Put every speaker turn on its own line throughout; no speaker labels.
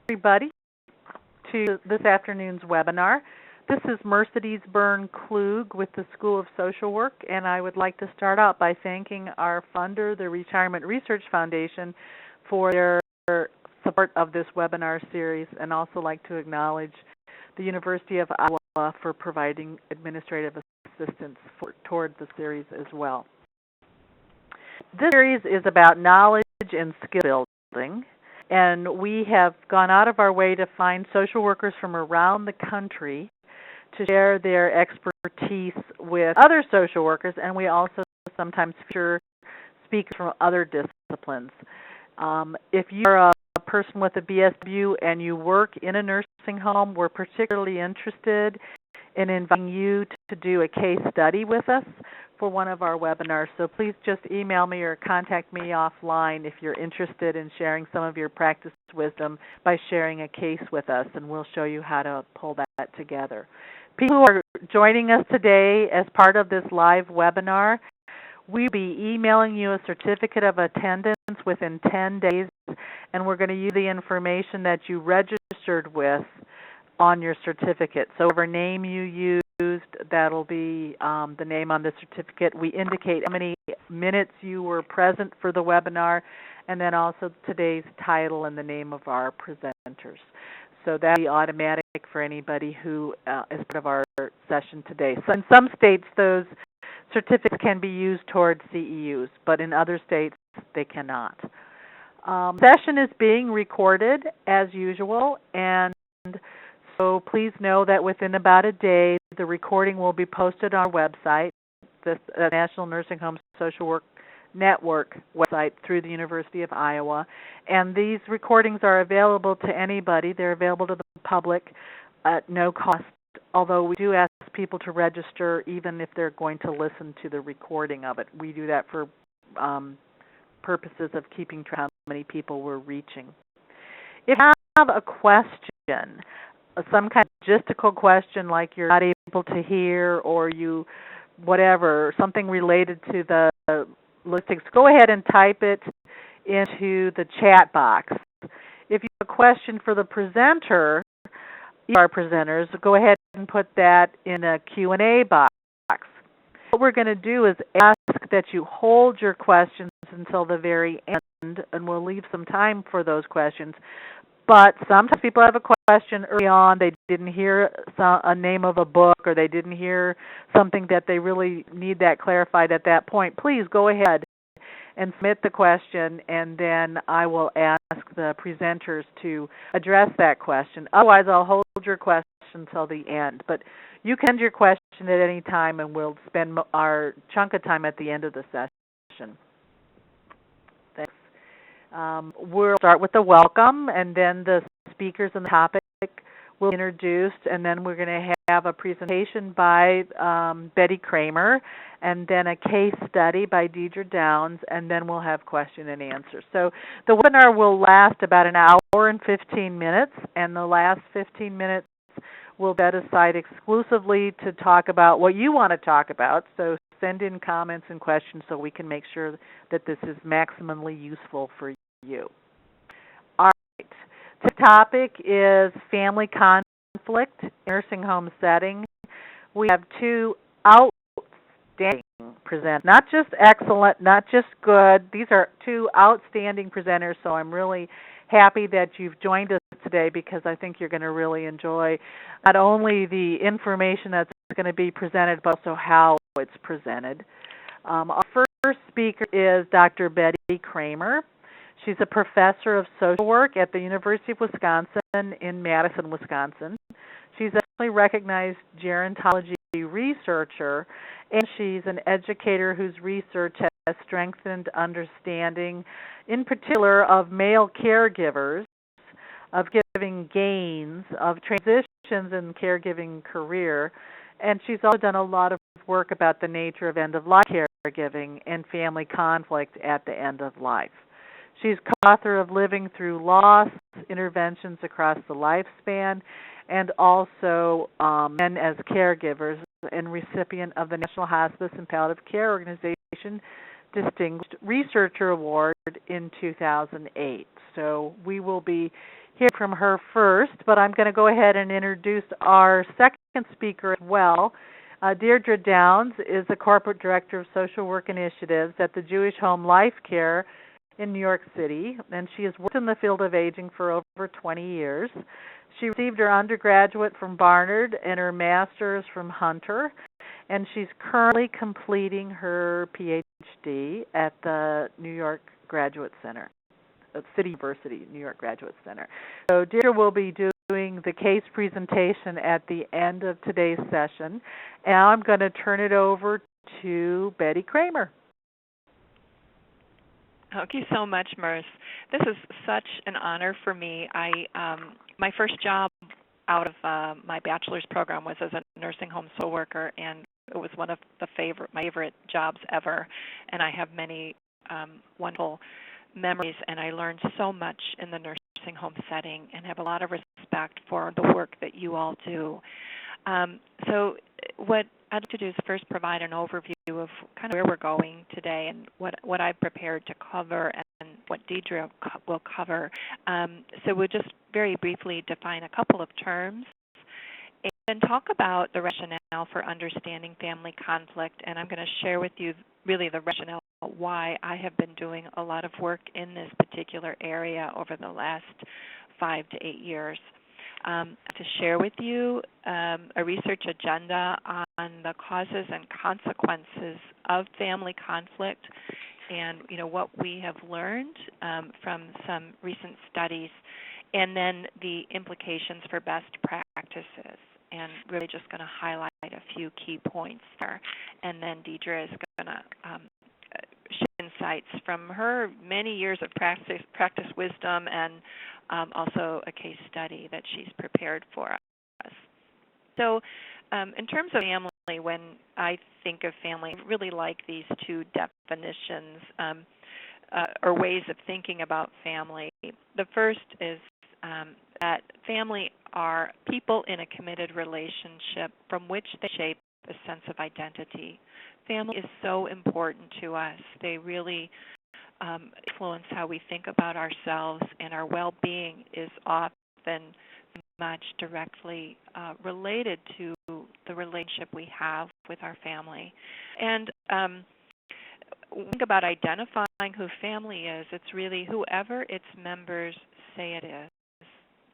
everybody to this afternoon's webinar. This is Mercedes Byrne-Klug with the School of Social Work, and I would like to start out by thanking our funder, the Retirement Research Foundation, for their support of this webinar series, and also like to acknowledge the University of Iowa for providing administrative assistance toward the series as well. This series is about knowledge and skill building, and we have gone out of our way to find social workers from around the country to share their expertise with other social workers, and we also sometimes feature speakers from other disciplines. If you are a person with a BSW and you work in a nursing home, we're particularly interested in inviting you to do a case study with us for one of our webinars. So please just email me or contact me offline if you're interested in sharing some of your practice wisdom by sharing a case with us, and we'll show you how to pull that together. People who are joining us today as part of this live webinar, we'll be emailing you a certificate of attendance within 10 days, and we're going to use the information that you registered with on your certificate. So whatever name you used, that'll be the name on the certificate. We indicate how many minutes you were present for the webinar, and then also today's title and the name of our presenters. So that'll be automatic for anybody who is part of our session today. So in some states, those certificates can be used towards CEUs, but in other states, they cannot. The session is being recorded as usual, and so please know that within about a day, the recording will be posted on our website, the National Nursing Home Social Work Network website through the University of Iowa. And these recordings are available to anybody. They're available to the public at no cost, although we do ask people to register even if they're going to listen to the recording of it. We do that for purposes of keeping track of how many people we're reaching. If you have a question, some kind of logistical question like you're not able to hear or you whatever, something related to the logistics, go ahead and type it into the chat box. If you have a question for the presenter, our presenters, go ahead and put that in a Q&A box. What we're going to do is ask that you hold your questions until the very end, and we'll leave some time for those questions. But sometimes people have a question early on, they didn't hear a name of a book, or they didn't hear something that they really need that clarified at that point. Please go ahead and submit the question, and then I will ask the presenters to address that question. Otherwise, I'll hold your question until the end. But you can end your question at any time, and we'll spend our chunk of time at the end of the session. Thanks. We'll start with the welcome, and then the speakers and the topic will be introduced, and then we're going to have a presentation by Betty Kramer, and then a case study by Deirdre Downs, and then we'll have question and answer. So the webinar will last about an hour and 15 minutes, and the last 15 minutes we'll set aside exclusively to talk about what you want to talk about. So send in comments and questions so we can make sure that this is maximally useful for you. All right. The topic is family conflict in nursing home setting. We have two outstanding presenters, not just excellent, not just good. These are two outstanding presenters, so I'm really happy that you've joined us today because I think you're going to really enjoy not only the information that's going to be presented, but also how it's presented. Our first speaker is Dr. Betty Kramer. She's a professor of social work at the University of Wisconsin in Madison, Wisconsin. She's a recognized gerontology researcher, and she's an educator whose research has strengthened understanding, in particular, of male caregivers, of giving gains, of transitions in caregiving career, and she's also done a lot of work about the nature of end-of-life caregiving and family conflict at the end of life. She's co-author of Living Through Loss, Interventions Across the Lifespan, and also Men as Caregivers, and recipient of the National Hospice and Palliative Care Organization Distinguished Researcher Award in 2008. So we will be hearing from her first, but I'm going to go ahead and introduce our second speaker as well. Deirdre Downs is the Corporate Director of Social Work Initiatives at the Jewish Home Life Care in New York City, and she has worked in the field of aging for over 20 years. She received her undergraduate from Barnard and her master's from Hunter, and she's currently completing her PhD at the New York Graduate Center, City University, New York Graduate Center. So Deirdre will be doing the case presentation at the end of today's session. And now I'm going to turn it over to Betty Kramer.
Thank you so much, Merce. This is such an honor for me. My first job out of my bachelor's program was as a nursing home social worker, and it was one of my favorite jobs ever. And I have many wonderful memories, and I learned so much in the nursing home setting and have a lot of respect for the work that you all do. So what I'd like to do is first provide an overview of kind of where we're going today and what I've prepared to cover and what Deirdre will cover. So we'll just very briefly define a couple of terms and then talk about the rationale for understanding family conflict, and I'm going to share with you really the rationale why I have been doing a lot of work in this particular area over the last 5 to 8 years. To share with you a research agenda on the causes and consequences of family conflict and what we have learned from some recent studies, and then the implications for best practices, and really just going to highlight a few key points there. And then Deirdre is going to share insights from her many years of practice wisdom and also a case study that she's prepared for us. So in terms of family, when I think of family, I really like these two definitions or ways of thinking about family. The first is that family are people in a committed relationship from which they shape a sense of identity. Family is so important to us. They really influence how we think about ourselves, and our well-being is often much directly related to the relationship we have with our family. And when we think about identifying who family is, it's really whoever its members say it is.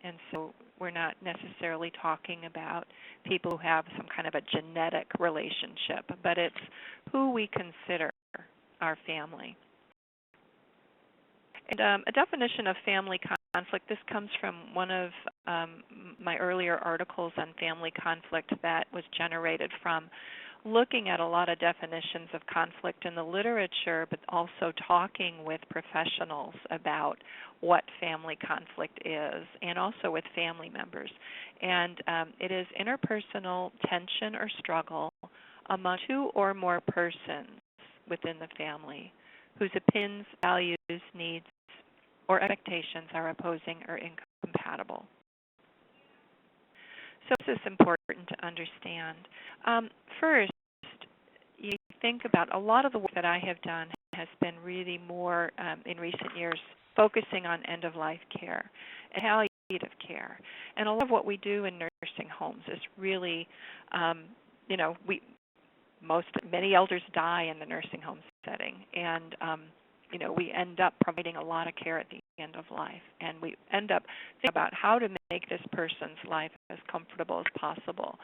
And so we're not necessarily talking about people who have some kind of a genetic relationship, but it's who we consider our family. And a definition of family conflict, this comes from one of my earlier articles on family conflict that was generated from looking at a lot of definitions of conflict in the literature, but also talking with professionals about what family conflict is, and also with family members. And it is interpersonal tension or struggle among two or more persons within the family whose opinions, values, needs, or expectations are opposing or incompatible. So this is important to understand. First, you think about a lot of the work that I have done has been really more in recent years focusing on end-of-life care and palliative care. And a lot of what we do in nursing homes is really, many elders die in the nursing home setting, and we end up providing a lot of care at the end of life, and we end up thinking about how to make this person's life as comfortable as possible.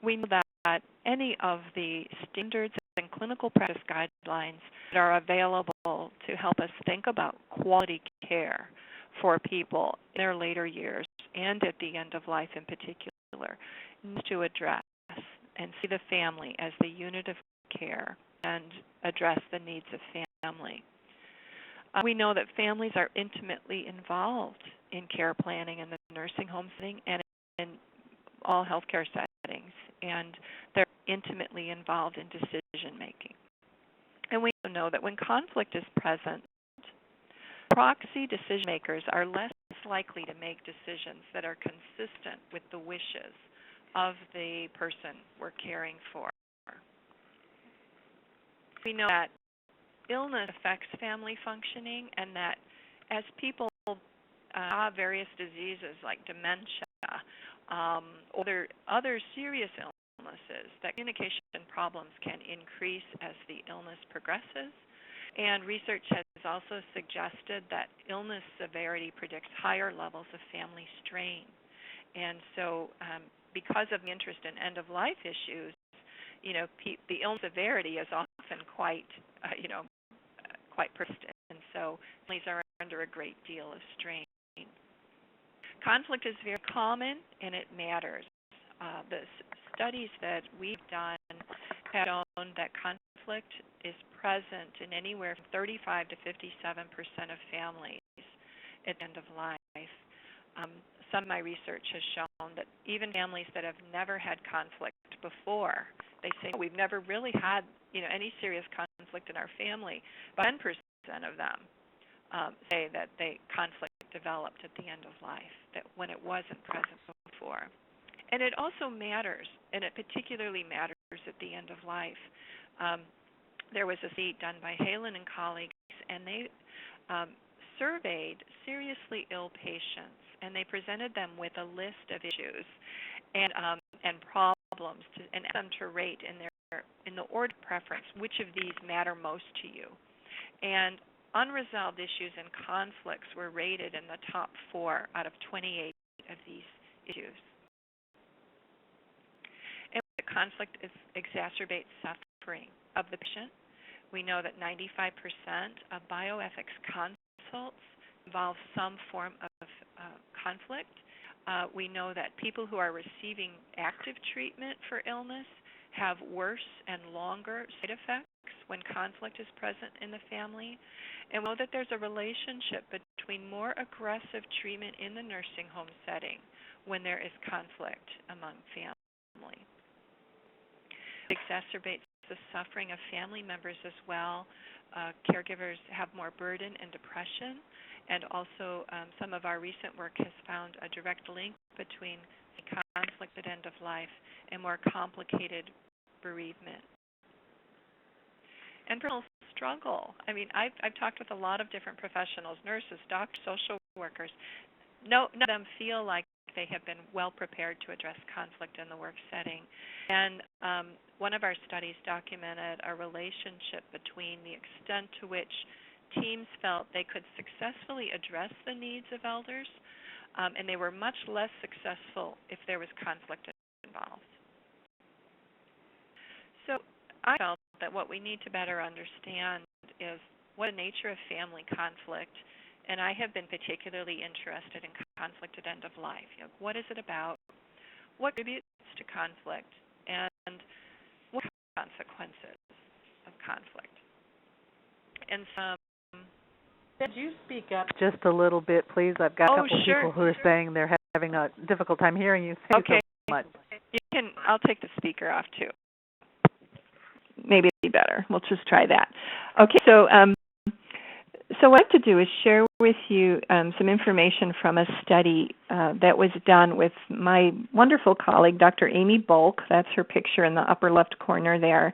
We know that any of the standards and clinical practice guidelines that are available to help us think about quality care for people in their later years and at the end of life in particular need to address and see the family as the unit of care and address the needs of family. We know that families are intimately involved in care planning in the nursing home setting and in all healthcare settings, and they're intimately involved in decision making. And we know that when conflict is present, proxy decision makers are less likely to make decisions that are consistent with the wishes of the person we're caring for. We know that illness affects family functioning, and that as people have various diseases like dementia, or other serious illnesses, that communication problems can increase as the illness progresses. And research has also suggested that illness severity predicts higher levels of family strain. And so because of the interest in end-of-life issues, the illness severity is often quite persistent, and so families are under a great deal of strain. Conflict is very common, and it matters. The studies that we've done have shown that conflict is present in anywhere from 35 to 57% of families at the end of life. Some of my research has shown that even families that have never had conflict before, they say, we've never really had any serious conflict in our family, but 10% of them say that conflict developed at the end of life, that when it wasn't present before. And it also matters, and it particularly matters at the end of life. There was a study done by Halen and colleagues, and they surveyed seriously ill patients, and they presented them with a list of issues and problems, and asked them to rate in the order of preference which of these matter most to you. And unresolved issues and conflicts were rated in the top 4 out of 28 of these issues. And conflict exacerbates suffering of the patient. We know that 95% of bioethics consults involve some form of conflict. We know that people who are receiving active treatment for illness have worse and longer side effects when conflict is present in the family. And we know that there's a relationship between more aggressive treatment in the nursing home setting when there is conflict among family. It exacerbates the suffering of family members as well. Caregivers have more burden and depression, and also some of our recent work has found a direct link between conflict at end of life and more complicated bereavement. And personal struggle. I mean, I've talked with a lot of different professionals, nurses, doctors, social workers. None of them feel like they have been well prepared to address conflict in the work setting. And one of our studies documented a relationship between the extent to which teams felt they could successfully address the needs of elders, and they were much less successful if there was conflict involved. So I felt that what we need to better understand is what the nature of family conflict, and I have been particularly interested in conflict at end of life. What is it about? What contributes to conflict? And what are the consequences of conflict? And
could you speak up just a little bit, please? I've got a couple people who are saying they're having a difficult time hearing you. Thank you so much.
I'll take the speaker off too. Maybe it'd be better. We'll just try that. Okay, so what I'd like to do is share with you some information from a study that was done with my wonderful colleague, Dr. Amy Bulk. That's her picture in the upper left corner there.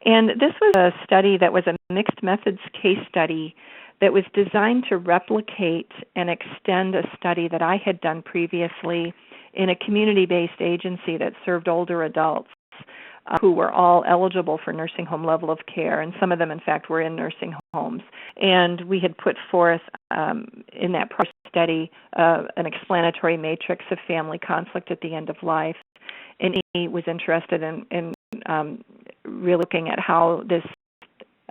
And this was a study that was a mixed methods case study that was designed to replicate and extend a study that I had done previously in a community-based agency that served older adults who were all eligible for nursing home level of care, and some of them, in fact, were in nursing homes. And we had put forth in that study an explanatory matrix of family conflict at the end of life. And he was interested in really looking at how this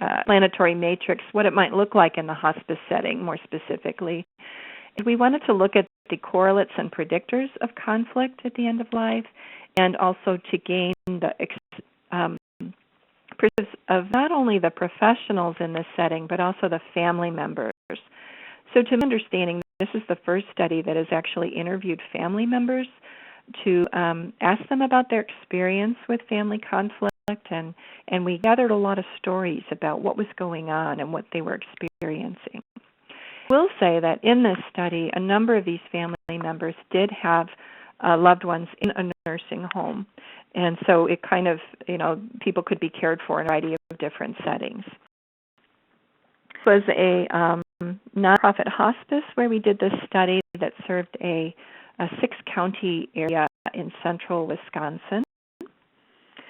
explanatory matrix, what it might look like in the hospice setting more specifically. And we wanted to look at the correlates and predictors of conflict at the end of life, and also to gain the perspectives of not only the professionals in this setting, but also the family members. So to my understanding, this is the first study that has actually interviewed family members to ask them about their experience with family conflict, and we gathered a lot of stories about what was going on and what they were experiencing. I will say that in this study, a number of these family members did have loved ones in a nursing home. And so it kind of, people could be cared for in a variety of different settings.
was a nonprofit hospice where we did this study that served a 6-county area in central Wisconsin.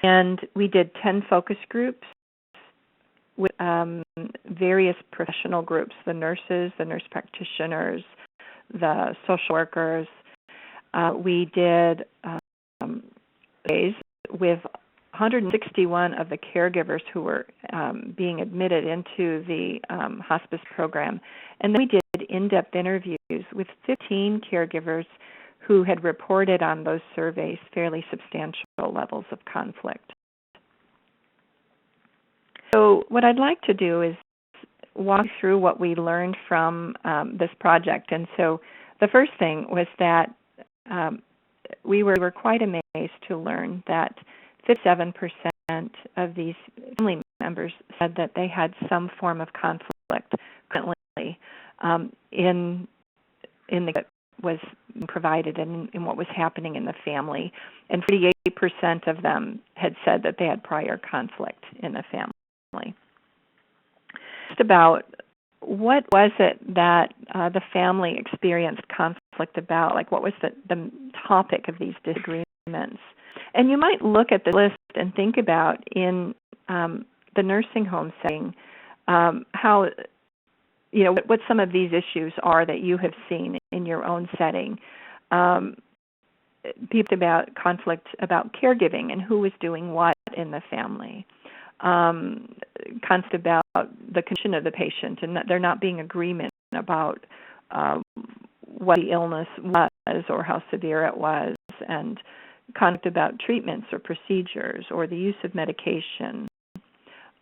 And we did 10 focus groups with various professional groups, the nurses, the nurse practitioners, the social workers. We did days with 161 of the caregivers who were being admitted into the hospice program. And then we did in-depth interviews with 15 caregivers who had reported on those surveys fairly substantial levels of conflict. So what I'd like to do is walk through what we learned from this project. And so the first thing was that we were quite amazed to learn that 57% of these family members said that they had some form of conflict currently in the that was provided in what was happening in the family, and 48% of them had said that they had prior conflict in the family. Just about what was it that the family experienced conflict about? Like, what was the topic of these disagreements? And you might look at the list and think about in the nursing home setting how, what some of these issues are that you have seen in your own setting. People about conflict about caregiving and who was doing what in the family. Conflict about the condition of the patient and that there not being agreement about what the illness was or how severe it was, and conflict about treatments or procedures or the use of medication,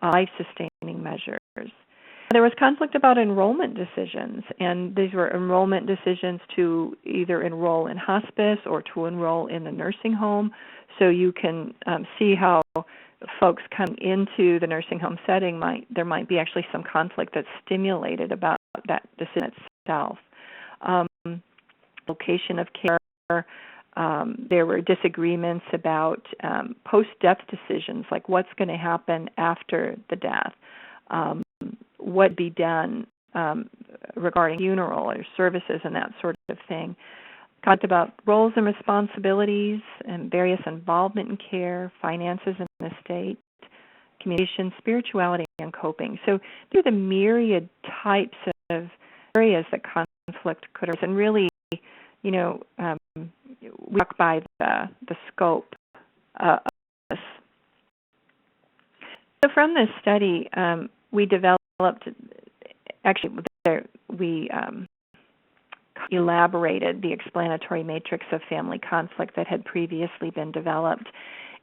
life-sustaining measures. There was conflict about enrollment decisions, and these were enrollment decisions to either enroll in hospice or to enroll in the nursing home. So you can see how folks come into the nursing home setting, there might be actually some conflict that's stimulated about that decision itself. Location of care. There were disagreements about post-death decisions, like what's going to happen after the death, what be done regarding funeral or services and that sort of thing. Talked about roles and responsibilities and various involvement in care, finances and the estate, communication, spirituality, and coping. So these are the myriad types of areas that conflict could arise, and really, we walk by the scope of this. So from this study, we developed, we elaborated the explanatory matrix of family conflict that had previously been developed.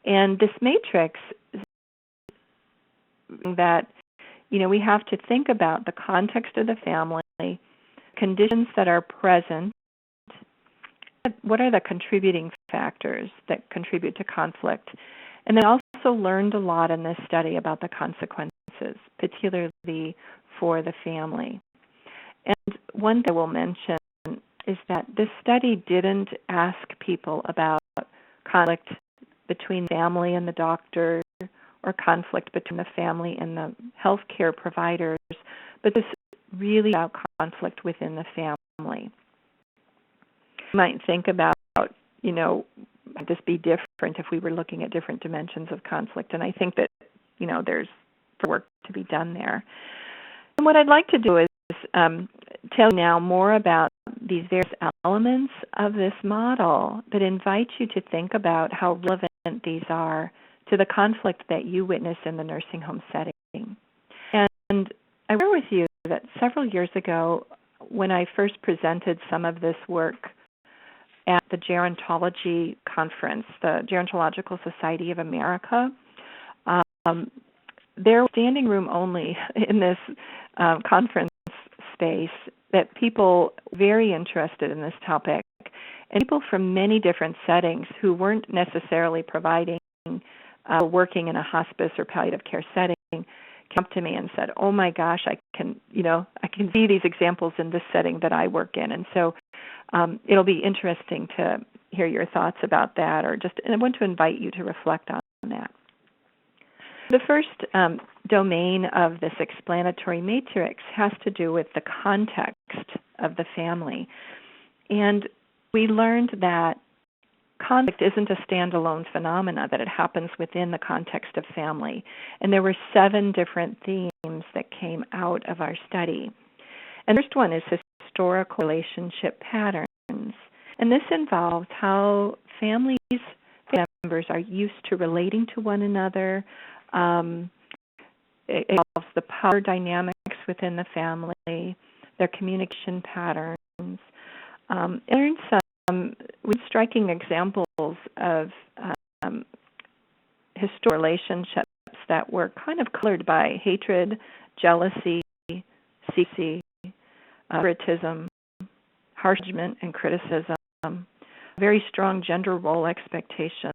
And this matrix that, we have to think about the context of the family, conditions that are present, what are the contributing factors that contribute to conflict, and then also learned a lot in this study about the consequences, particularly for the family. And one thing I will mention is that this study didn't ask people about conflict between family and the doctor or conflict between the family and the healthcare providers, but this really about conflict within the family. You might think about, might this be different if we were looking at different dimensions of conflict? And I think that, there's work to be done there. And what I'd like to do is tell you now more about these various elements of this model that invite you to think about how relevant these are to the conflict that you witness in the nursing home setting. And I share with you that several years ago, when I first presented some of this work at the Gerontology Conference, the Gerontological Society of America, there was standing room only in this conference space, that people very interested in this topic, and people from many different settings who weren't necessarily providing or working in a hospice or palliative care setting came up to me and said, "Oh my gosh, I can see these examples in this setting that I work in." And so it'll be interesting to hear your thoughts about that, and I want to invite you to reflect on that. The first domain of this explanatory matrix has to do with the context of the family. And we learned that conflict isn't a standalone phenomena, that it happens within the context of family. And there were 7 different themes that came out of our study. And the first one is historical relationship patterns. And this involves how family members are used to relating to one another. It involves the power dynamics within the family, their communication patterns. Learned some striking examples of historical relationships that were kind of colored by hatred, jealousy, secrecy, favoritism, harsh judgment and criticism, very strong gender role expectations,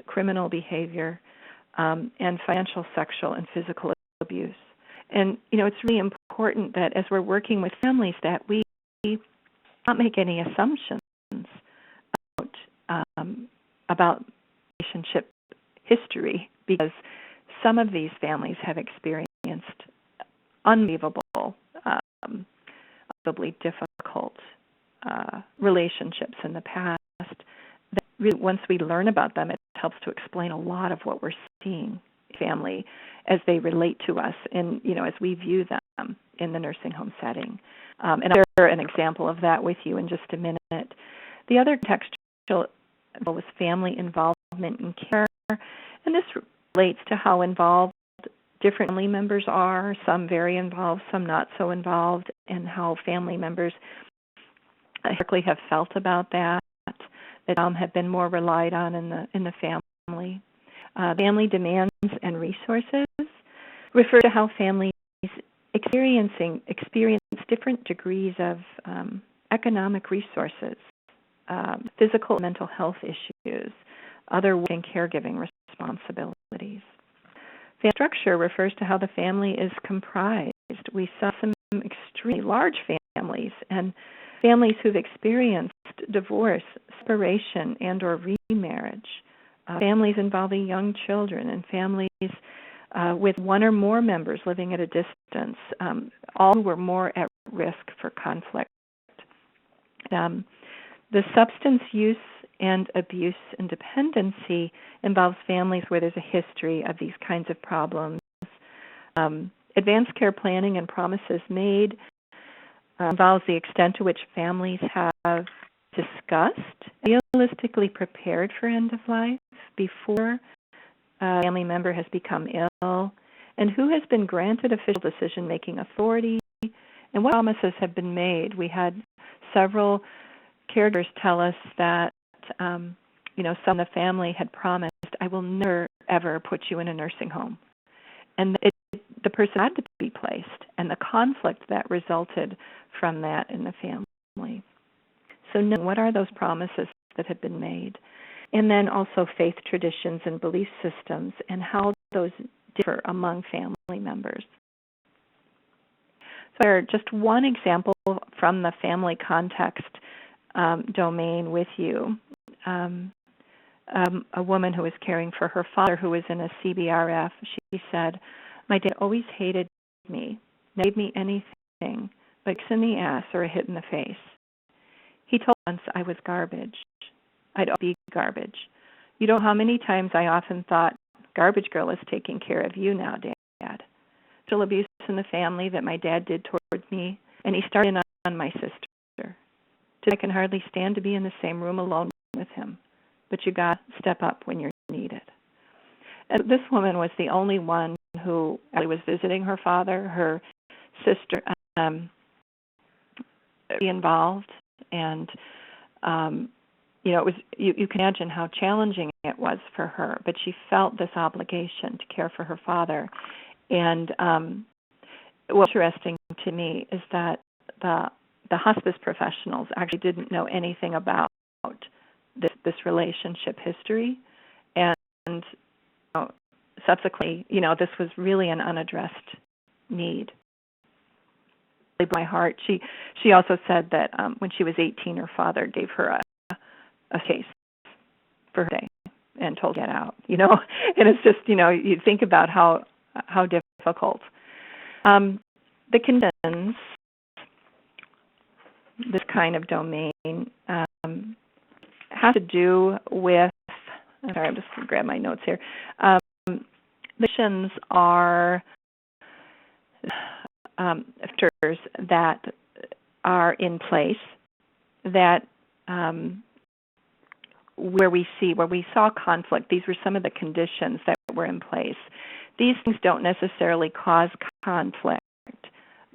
criminal behavior, and financial, sexual, and physical abuse. And, it's really important that as we're working with families that we not make any assumptions about relationship history, because some of these families have experienced unbelievable, unbelievably difficult relationships in the past. That really, once we learn about them, it helps to explain a lot of what we're seeing in family as they relate to us, and as we view them in the nursing home setting. And I'll share an example of that with you in just a minute. The other contextual was family involvement in care, and this relates to how involved different family members are, some very involved, some not so involved, and how family members historically have felt about that have been more relied on in the family. Family demands and resources refer to how families experience different degrees of economic resources, physical and mental health issues, other work and caregiving responsibilities. Family structure refers to how the family is comprised. We saw some extremely large families and families who've experienced divorce, separation, and or remarriage, families involving young children, and families with one or more members living at a distance, all were more at risk for conflict. The substance use and abuse and dependency involves families where there's a history of these kinds of problems. Advanced care planning and promises made involves the extent to which families have discussed, realistically prepared for end of life before a family member has become ill, and who has been granted official decision-making authority, and what promises have been made. We had several caregivers tell us that, some of the family had promised, I will never, ever put you in a nursing home. And the person had to be placed, and the conflict that resulted from that in the family. So what are those promises that have been made? And then also faith traditions and belief systems and how those differ among family members. So I just one example from the family context domain with you. A woman who was caring for her father who was in a CBRF, she said, my dad always hated me, never gave me anything but kicks in the ass or a hit in the face. He told me once I was garbage. I'd be garbage. You know how many times I often thought, garbage girl is taking care of you now, Dad. Still abuse in the family that my dad did towards me, and he started on my sister. Today I can hardly stand to be in the same room alone with him, but you got to step up when you're needed. And this woman was the only one who actually was visiting her father. Her sister involved, and it was you can imagine how challenging it was for her, but she felt this obligation to care for her father. And what's interesting to me is that the hospice professionals actually didn't know anything about this relationship history, and subsequently, this was really an unaddressed need. It broke my heart. She also said that when she was 18, her father gave her a case for her day, and told to get out, and it's just, you think about how difficult. The conditions, this kind of domain, has to do with, I'm just going to grab my notes here. The conditions are factors that are in place that where we saw conflict. These were some of the conditions that were in place. These things don't necessarily cause conflict,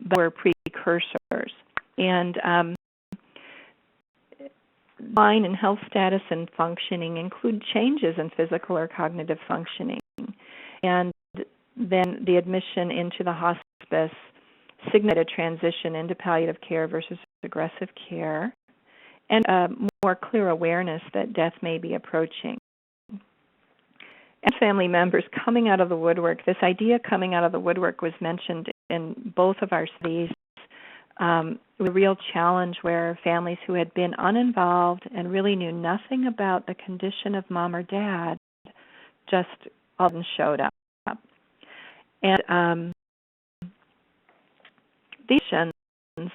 but were precursors. And decline in health status and functioning include changes in physical or cognitive functioning. And then the admission into the hospice signaled a transition into palliative care versus aggressive care, and a more clear awareness that death may be approaching. And family members coming out of the woodwork, this idea coming out of the woodwork was mentioned in both of our studies. It was a real challenge where families who had been uninvolved and really knew nothing about the condition of mom or dad just all of a sudden showed up. And these conditions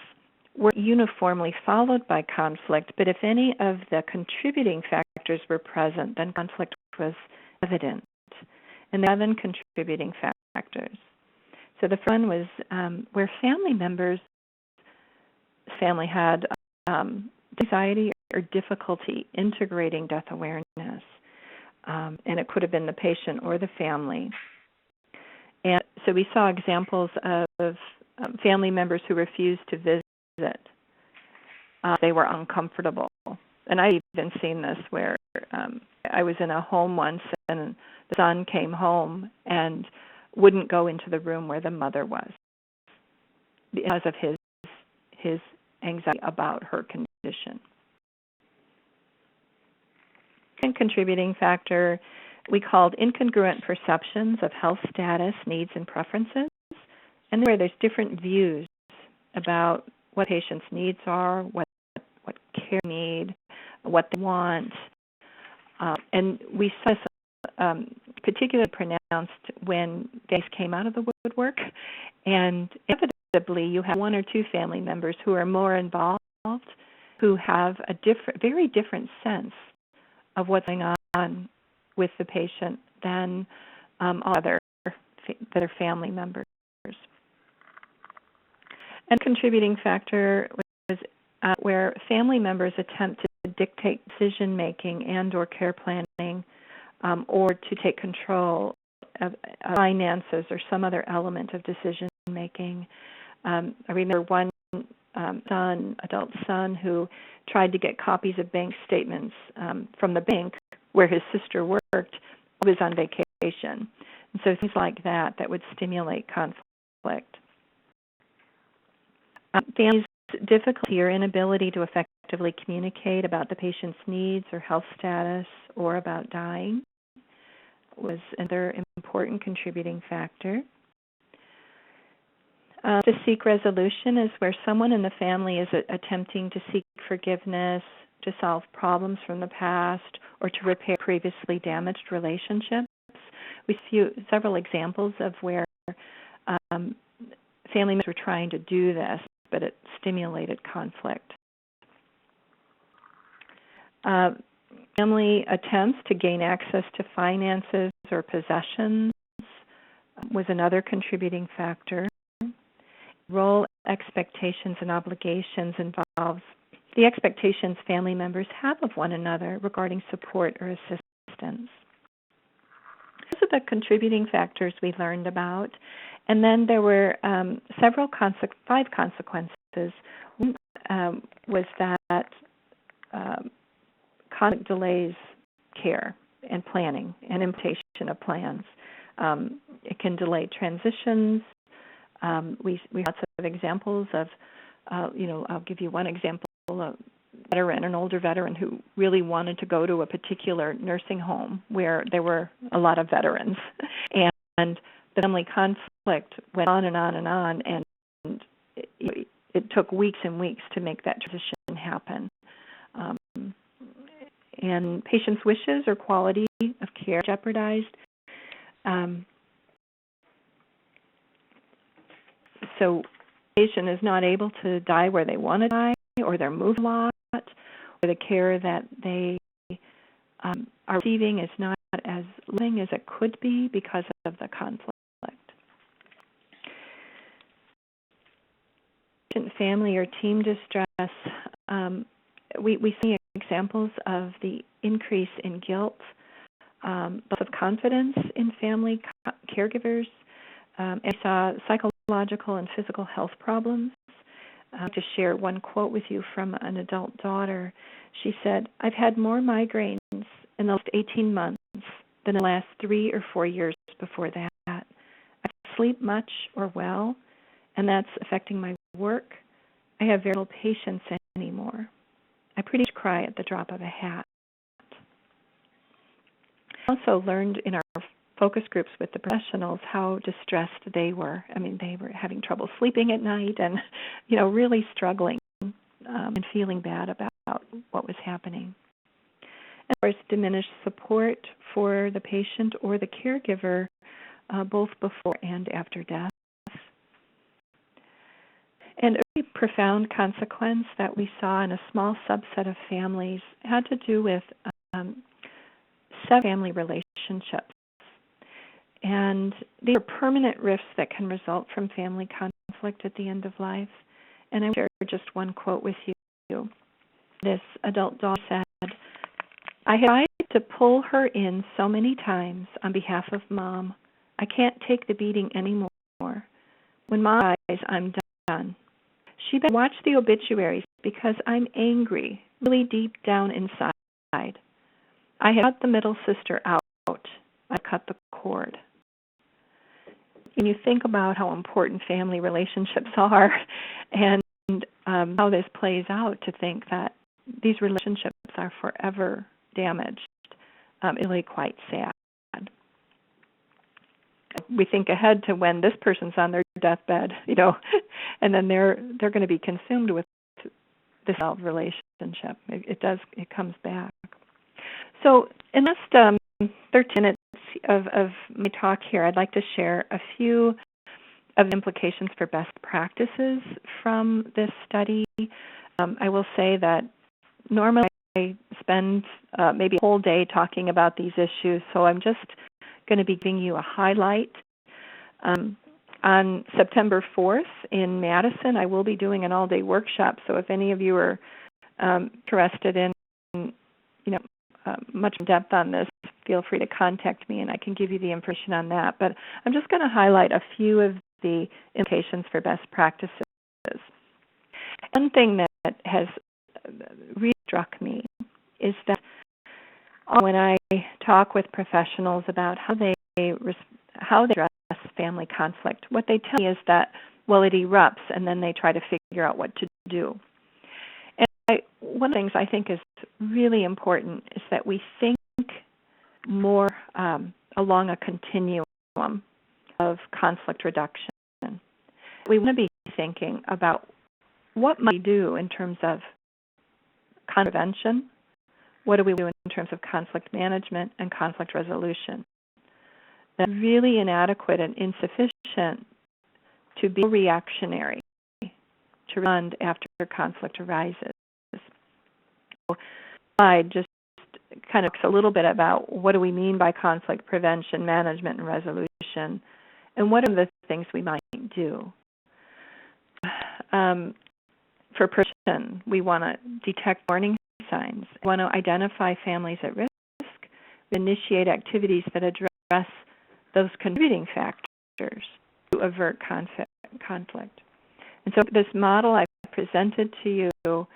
were uniformly followed by conflict, but if any of the contributing factors were present, then conflict was evident. And there are 7 contributing factors. So the first one was where family had anxiety or difficulty integrating death awareness, and it could have been the patient or the family. And so we saw examples of family members who refused to visit. They were uncomfortable. And I've even seen this where I was in a home once and the son came home and wouldn't go into the room where the mother was because of his anxiety about her condition. And contributing factor we called incongruent perceptions of health status, needs, and preferences, and where there's different views about what patients' needs are, what care they need, what they want. And we saw this particularly pronounced when families came out of the woodwork, and inevitably you have 1 or 2 family members who are more involved, who have a very different sense of what's going on with the patient than all other family members. And contributing factor was where family members attempt to dictate decision-making and or care planning or to take control of finances or some other element of decision-making. I remember one adult son who tried to get copies of bank statements from the bank where his sister worked while he was on vacation. And so things like that would stimulate conflict. Families' difficulty or inability to effectively communicate about the patient's needs or health status or about dying was another important contributing factor. To seek resolution is where someone in the family is attempting to seek forgiveness, to solve problems from the past, or to repair previously damaged relationships. We see several examples of where family members were trying to do this, but it stimulated conflict. Family attempts to gain access to finances or possessions was another contributing factor. Role expectations and obligations involves the expectations family members have of one another regarding support or assistance. Those are the contributing factors we learned about. And then there were 5 consequences. One was that conflict delays care and planning and implementation of plans. It can delay transitions. We have lots of examples of, I'll give you one example, an older veteran who really wanted to go to a particular nursing home where there were a lot of veterans. And the family conflict went on and on and on, and it took weeks and weeks to make that transition happen. And patients' wishes or quality care jeopardized. So the patient is not able to die where they want to die, or they're moved a lot, or the care that they are receiving is not as loving as it could be because of the conflict. Patient, family, or team distress, we see examples of the increase in guilt, loss of confidence in family caregivers, and we saw psychological and physical health problems. To share one quote with you from an adult daughter. She said, "I've had more migraines in the last 18 months than the last 3 or 4 years before that. I don't sleep much or well, and that's affecting my work. I have very little patience anymore. I pretty much cry at the drop of a hat." I also learned in our focus groups with the professionals how distressed they were. I mean, they were having trouble sleeping at night and, really struggling and feeling bad about what was happening. And of course, diminished support for the patient or the caregiver, both before and after death. And a very profound consequence that we saw in a small subset of families had to do with 7 family relationships. And these are permanent rifts that can result from family conflict at the end of life. And I will share just one quote with you. This adult daughter said, "I have tried to pull her in so many times on behalf of Mom. I can't take the beating anymore. When Mom dies, I'm done. She better watch the obituaries because I'm angry, really deep down inside. I have cut the middle sister out. I cut the cord." And you think about how important family relationships are and how this plays out, to think that these relationships are forever damaged. It's really quite sad. We think ahead to when this person's on their deathbed, and then they're going to be consumed with this relationship. It comes back. So in the last 13 minutes of my talk here, I'd like to share a few of the implications for best practices from this study. I will say that normally I spend maybe a whole day talking about these issues, so I'm just going to be giving you a highlight. On September 4th in Madison, I will be doing an all-day workshop, so if any of you are interested in much depth on this, feel free to contact me and I can give you the information on that. But I'm just going to highlight a few of the implications for best practices. One thing that has really struck me is that when I talk with professionals about how they address family conflict, what they tell me is that, well, it erupts and then they try to figure out what to do. One of the things I think is really important is that we think more along a continuum of conflict reduction. We want to be thinking about what might we do in terms of conflict prevention, what do we do in terms of conflict management and conflict resolution. That's really inadequate and insufficient to be reactionary, to respond after conflict arises. So, I just kind of talks a little bit about what do we mean by conflict prevention, management, and resolution, and what are the things we might do. For prevention, we want to detect warning signs. We want to identify families at risk. We initiate activities that address those contributing factors to avert conflict. And so this model I presented to you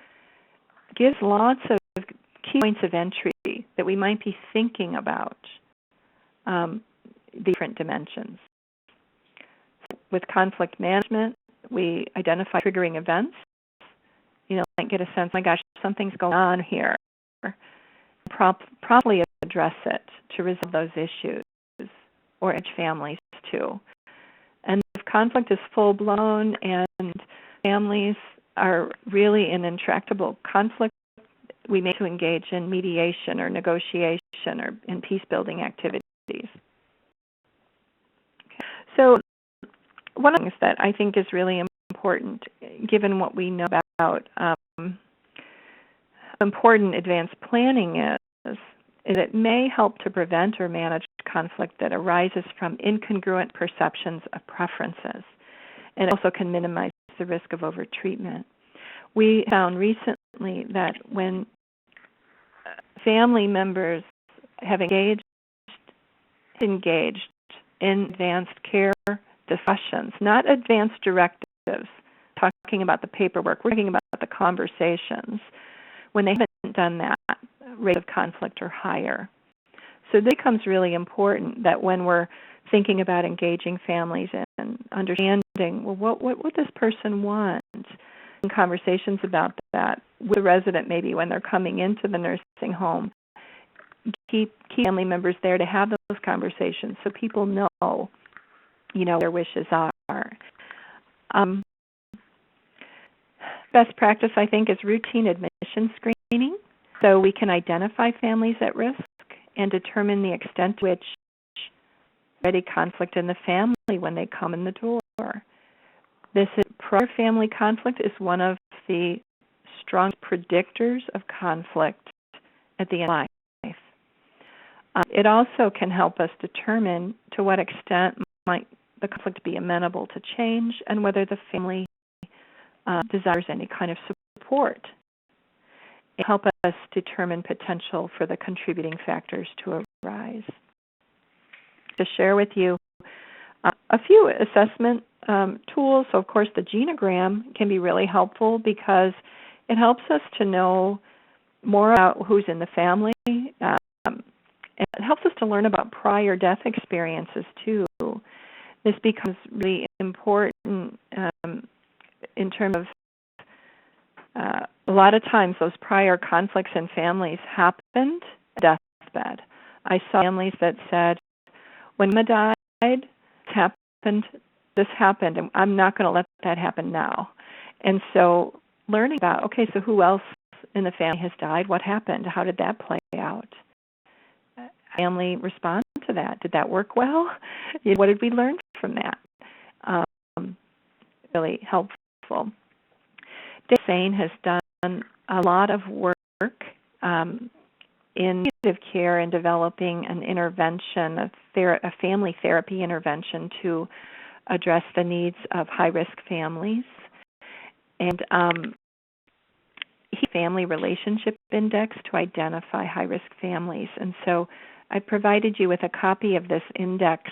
gives lots of key points of entry that we might be thinking about the different dimensions. With conflict management, we identify triggering events. Might get a sense, my gosh, something's going on here. Promptly address it to resolve those issues, or edge families too. And if conflict is full-blown and families are really in intractable conflict, we may to engage in mediation or negotiation or in peace-building activities. Okay. So one of the things that I think is really important, given what we know about important advanced planning is it may help to prevent or manage conflict that arises from incongruent perceptions of preferences, and it also can minimize the risk of overtreatment. We found recently that when family members have engaged in advanced care discussions, not advanced directives, talking about the paperwork, we're talking about the conversations. When they haven't done that, rates of conflict are higher. So this becomes really important that when we're thinking about engaging families and understanding, well, what would this person want? And conversations about that with the resident maybe when they're coming into the nursing home. Keep family members there to have those conversations so people know, what their wishes are. Best practice, I think, is routine admission screening, so we can identify families at risk and determine the extent to which already conflict in the family when they come in the door. Prior family conflict is one of the strong predictors of conflict at the end of life. It also can help us determine to what extent might the conflict be amenable to change and whether the family desires any kind of support. It helps us determine potential for the contributing factors to arise. To share with you a few assessment tools. So, of course, the Genogram can be really helpful because it helps us to know more about who's in the family. It helps us to learn about prior death experiences, too. This becomes really important in terms of a lot of times those prior conflicts in families happened at deathbed. I saw families that said, when Mama died, this happened, and I'm not going to let that happen now. And so learning about, okay, so who else in the family has died? What happened? How did that play out? Family respond to that. Did that work well? What did we learn from that? Really helpful. Dane has done a lot of work in palliative care and developing an intervention, a family therapy intervention to address the needs of high-risk families. And he family relationship index to identify high-risk families. And so I provided you with a copy of this index,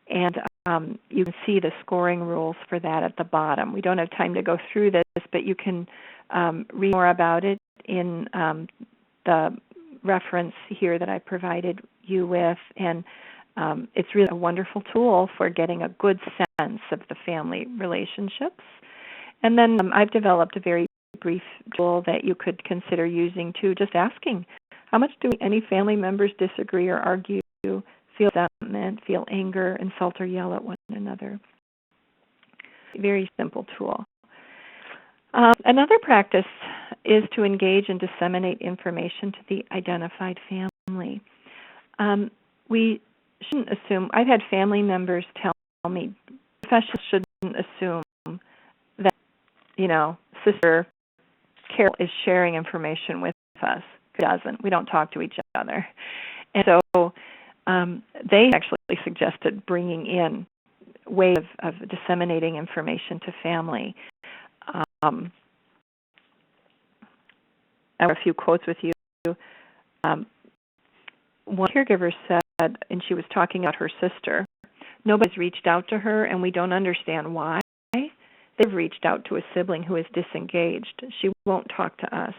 and you can see the scoring rules for that at the bottom. We don't have time to go through this, but you can read more about it in the reference here that I provided you with, and it's really a wonderful tool for getting a good sense of the family relationships. And then I've developed a very brief tool that you could consider using too, just asking, how much do any family members disagree or argue, feel resentment, feel anger, insult or yell at one another? Very simple tool. Another practice is to engage and disseminate information to the identified family. We shouldn't assume, I've had family members tell me, professionals shouldn't assume that, Sister Carol is sharing information with us. It doesn't. We don't talk to each other. And so they actually suggested bringing in ways of disseminating information to family. I have a few quotes with you. One caregiver said, and she was talking about her sister, nobody's reached out to her and we don't understand why. They've reached out to a sibling who is disengaged. She won't talk to us.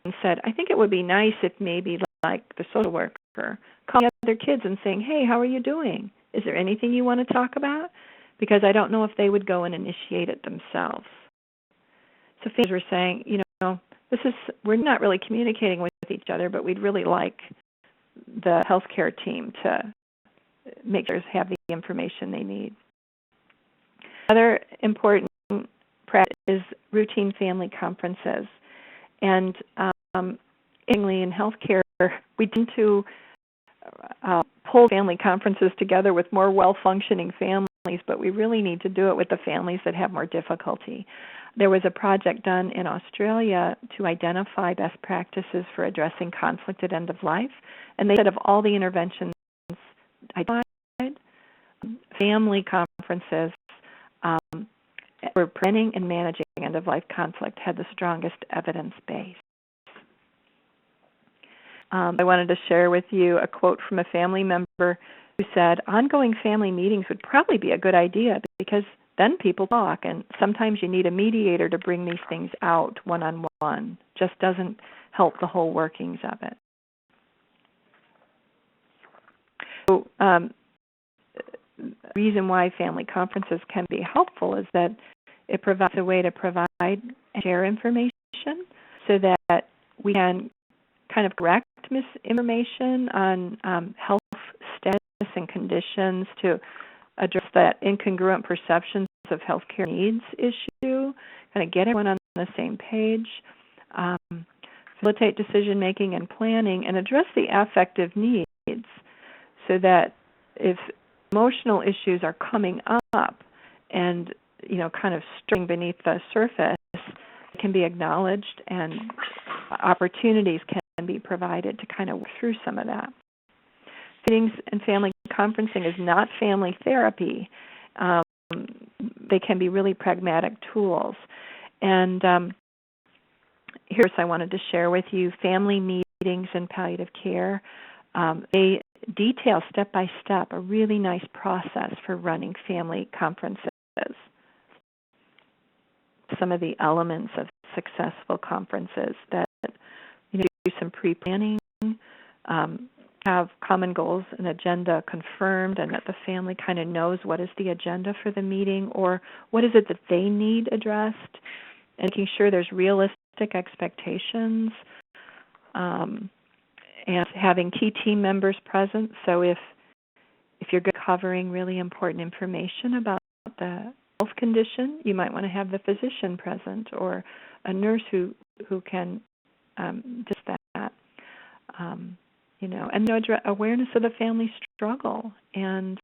And said, I think it would be nice if maybe like the social worker calling other kids and saying, hey, how are you doing? Is there anything you want to talk about? Because I don't know if they would go and initiate it themselves. So families were saying, we're not really communicating with each other, but we'd really like the healthcare team to make sure they have the information they need. Another important practice is routine family conferences. And interestingly, in healthcare, we tend to pull family conferences together with more well-functioning families, but we really need to do it with the families that have more difficulty. There was a project done in Australia to identify best practices for addressing conflict at end of life, and they said of all the interventions identified, family conferences for preventing and managing end-of-life conflict had the strongest evidence base. I wanted to share with you a quote from a family member who said, ongoing family meetings would probably be a good idea because then people talk, and sometimes you need a mediator to bring these things out one-on-one. Just doesn't help the whole workings of it. So, the reason why family conferences can be helpful is that it provides a way to provide and share information so that we can kind of correct misinformation on health status and conditions to address that incongruent perceptions of healthcare needs issue, kind of get everyone on the same page, facilitate decision-making and planning, and address the affective needs so that if emotional issues are coming up and, kind of stirring beneath the surface, it can be acknowledged and opportunities can be provided to kind of work through some of that. Meetings and family conferencing is not family therapy. They can be really pragmatic tools. And here's I wanted to share with you family meetings in palliative care. They detail step by step a really nice process for running family conferences. Some of the elements of successful conferences that do some pre-planning, have common goals and agenda confirmed, and that the family kind of knows what is the agenda for the meeting or what is it that they need addressed, and making sure there's realistic expectations, and having key team members present. So if you're covering really important information about the health condition, you might want to have the physician present or a nurse who can just that. And awareness of the family struggle and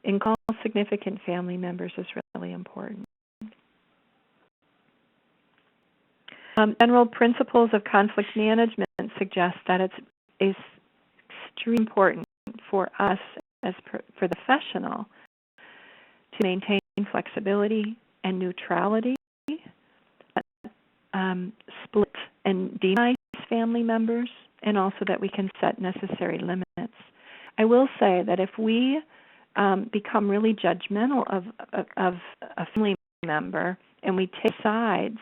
include significant family members is really important. General principles of conflict management suggest that it's extremely important for us as for the professional to maintain flexibility and neutrality, split and demonize family members, and also that we can set necessary limits. I will say that if we become really judgmental of a family member and we take sides,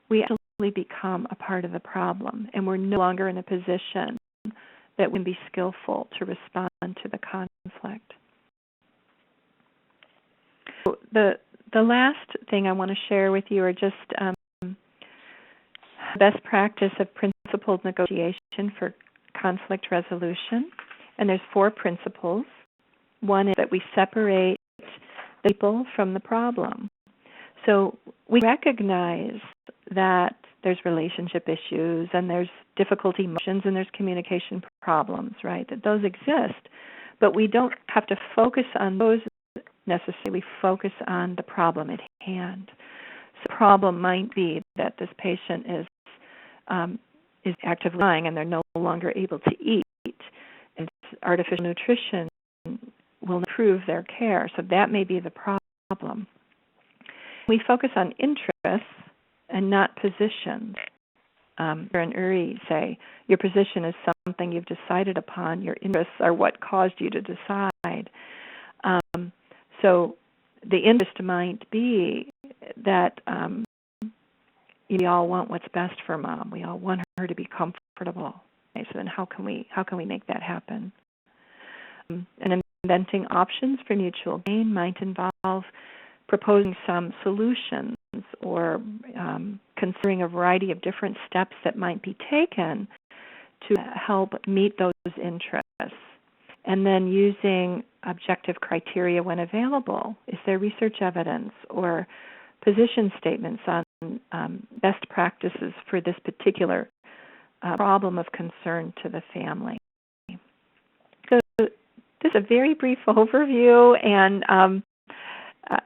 we actually become a part of the problem, and we're no longer in a position that we can be skillful to respond to the conflict. So the last thing I want to share with you are just best practice of principled negotiation for conflict resolution. And there's 4 principles. One is that we separate the people from the problem. So we recognize that there's relationship issues and there's difficult emotions and there's communication problems, right? That those exist, but we don't have to focus on those necessarily. Focus on the problem at hand. So the problem might be that this patient is actively dying and they're no longer able to eat, and artificial nutrition will improve their care. So that may be the problem. We focus on interests and not positions. And Uri say, your position is something you've decided upon. Your interests are what caused you to decide. So the interest might be that we all want what's best for Mom. We all want her to be comfortable. Okay, so then how can we make that happen? And inventing options for mutual gain might involve proposing some solutions or considering a variety of different steps that might be taken to help meet those interests. And then using objective criteria when available. Is there research evidence or position statements on best practices for this particular problem of concern to the family. So this is a very brief overview, and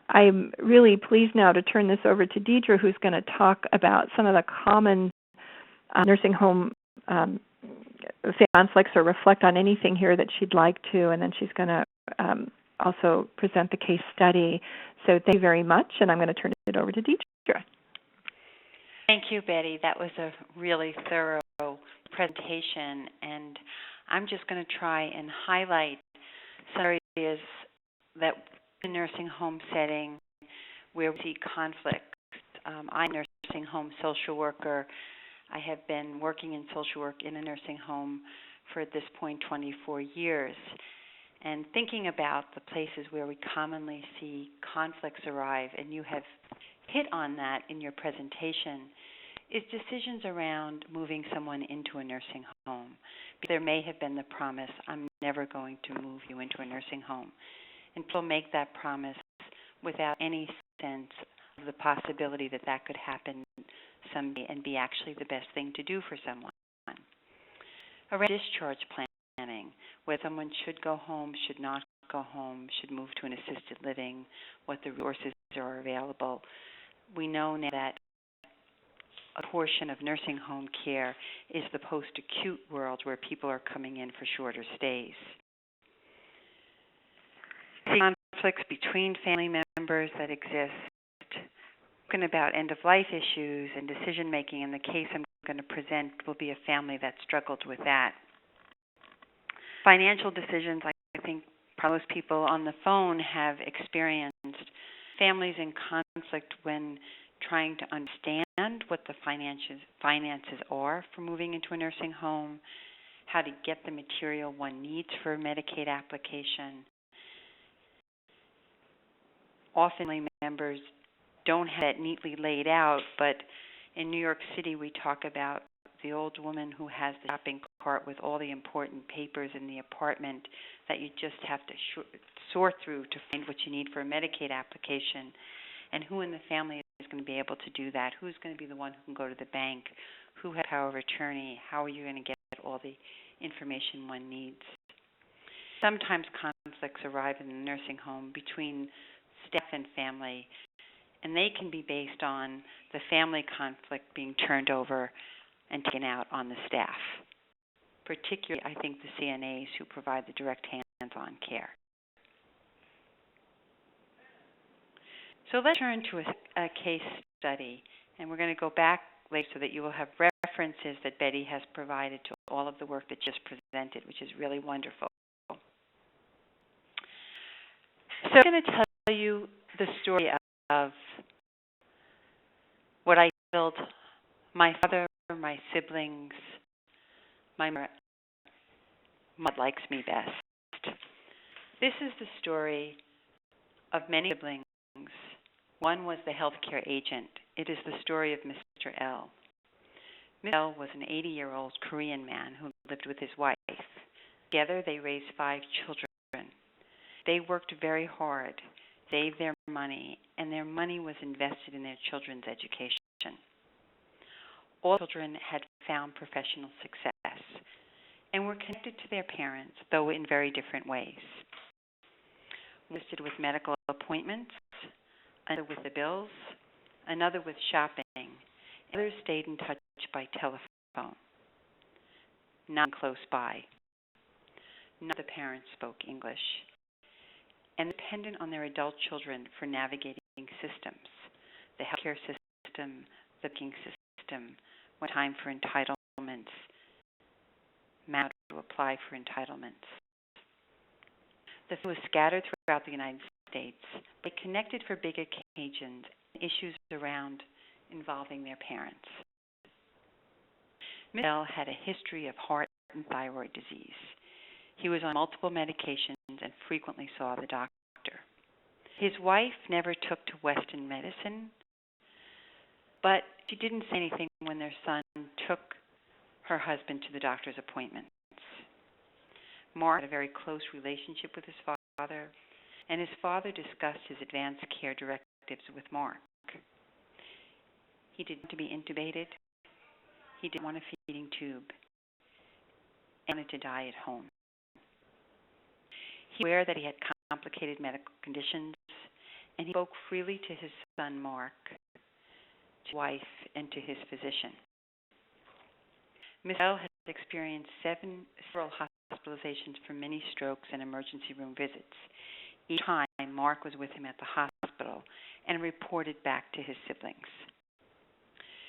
I'm really pleased now to turn this over to Deirdre, who's going to talk about some of the common nursing home conflicts or reflect on anything here that she'd like to, and then she's going to also present the case study. So thank you very much, and I'm going to turn it over to Deirdre.
Thank you, Betty. That was a really thorough presentation, and I'm just going to try and highlight some areas that in the nursing home setting where we see conflicts. I'm a nursing home social worker. I have been working in social work in a nursing home for, at this point, 24 years. And thinking about the places where we commonly see conflicts arrive, and you have hit on that in your presentation, is decisions around moving someone into a nursing home. There may have been the promise, I'm never going to move you into a nursing home. And people make that promise without any sense of the possibility that that could happen someday and be actually the best thing to do for someone. Around discharge planning, whether someone should go home, should not go home, should move to an assisted living, what the resources are available. We know now that a portion of nursing home care is the post-acute world where people are coming in for shorter stays. Conflicts between family members that exist, talking about end-of-life issues and decision-making. In the case I'm going to present will be a family that struggled with that. Financial decisions, I think probably most people on the phone have experienced. Families in conflict when trying to understand what the finances are for moving into a nursing home, how to get the material one needs for a Medicaid application. Often family members don't have that neatly laid out, but in New York City we talk about the old woman who has the shopping cart with all the important papers in the apartment that you just have to sort through to find what you need for a Medicaid application. And who in the family is going to be able to do that? Who's going to be the one who can go to the bank? Who has power of attorney? How are you going to get all the information one needs? Sometimes conflicts arrive in the nursing home between staff and family, and they can be based on the family conflict being turned over and taken out on the staff, particularly, I think, the CNAs who provide the direct hands-on care. So let's turn to a case study, and we're going to go back later so that you will have references that Betty has provided to all of the work that just presented, which is really wonderful. So I'm going to tell you the story of what I built, my father, my siblings, my mother likes me best. This is the story of many siblings. One was the healthcare agent. It is the story of Mr. L. Mr. L was an 80-year-old Korean man who lived with his wife. Together they raised 5 children. They worked very hard, saved their money, and their money was invested in their children's education. All children had found professional success and were connected to their parents, though in very different ways. One assisted with medical appointments, another with the bills, another with shopping. Others stayed in touch by telephone. None close by. None of the parents spoke English. And dependent on their adult children for navigating systems, the healthcare system, the banking system, when time for entitlements, how to apply for entitlements. The family was scattered throughout the United States, but connected for big occasions and issues around involving their parents. Mr. L had a history of heart and thyroid disease. He was on multiple medications and frequently saw the doctor. His wife never took to Western medicine, but she didn't say anything when their son took her husband to the doctor's appointments. Mark had a very close relationship with his father, and his father discussed his advanced care directives with Mark. He didn't want to be intubated. He didn't want a feeding tube. And wanted to die at home. He was aware that he had complicated medical conditions, and he spoke freely to his son Mark, to his wife, and to his physician. Mr. L had experienced several hospitalizations for many strokes and emergency room visits. Each time, Mark was with him at the hospital and reported back to his siblings.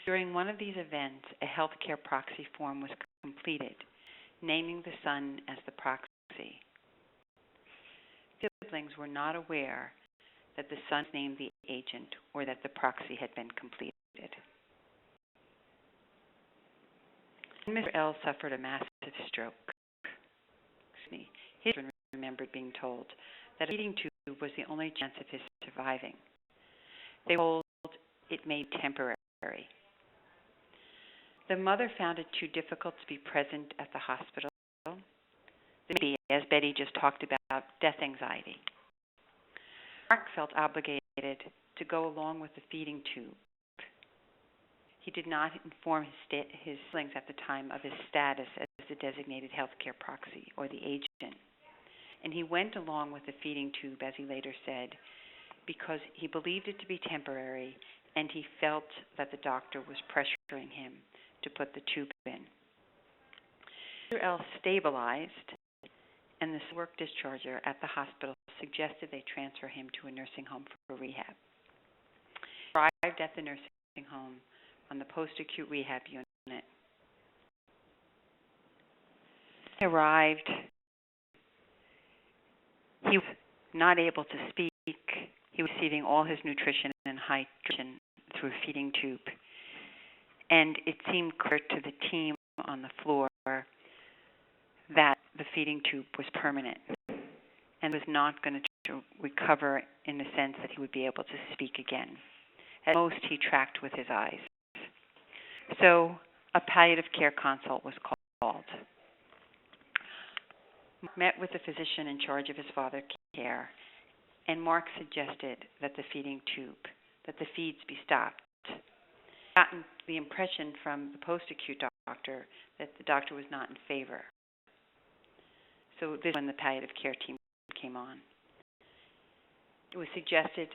During one of these events, a healthcare proxy form was completed, naming the son as the proxy. Siblings were not aware that the son named the agent or that the proxy had been completed. Mr. L suffered a massive stroke. His children remembered being told that a feeding tube was the only chance of his surviving. They were told it may be temporary. The mother found it too difficult to be present at the hospital. Maybe, as Betty just talked about, death anxiety. Mark felt obligated to go along with the feeding tube. He did not inform his siblings at the time of his status as the designated healthcare proxy or the agent. And he went along with the feeding tube, as he later said, because he believed it to be temporary and he felt that the doctor was pressuring him to put the tube in. Mr. L stabilized, and the work discharger at the hospital suggested they transfer him to a nursing home for rehab. He arrived at the nursing home on the post-acute rehab unit. He arrived. He was not able to speak. He was receiving all his nutrition and hydration through a feeding tube. And it seemed clear to the team on the floor that the feeding tube was permanent and was not going to recover in the sense that he would be able to speak again. At most, he tracked with his eyes. So a palliative care consult was called. Mark met with the physician in charge of his father's care, and Mark suggested that the feeding tube, that the feeds be stopped. Gotten the impression from the post-acute doctor that the doctor was not in favor. So this is when the palliative care team came on. It was suggested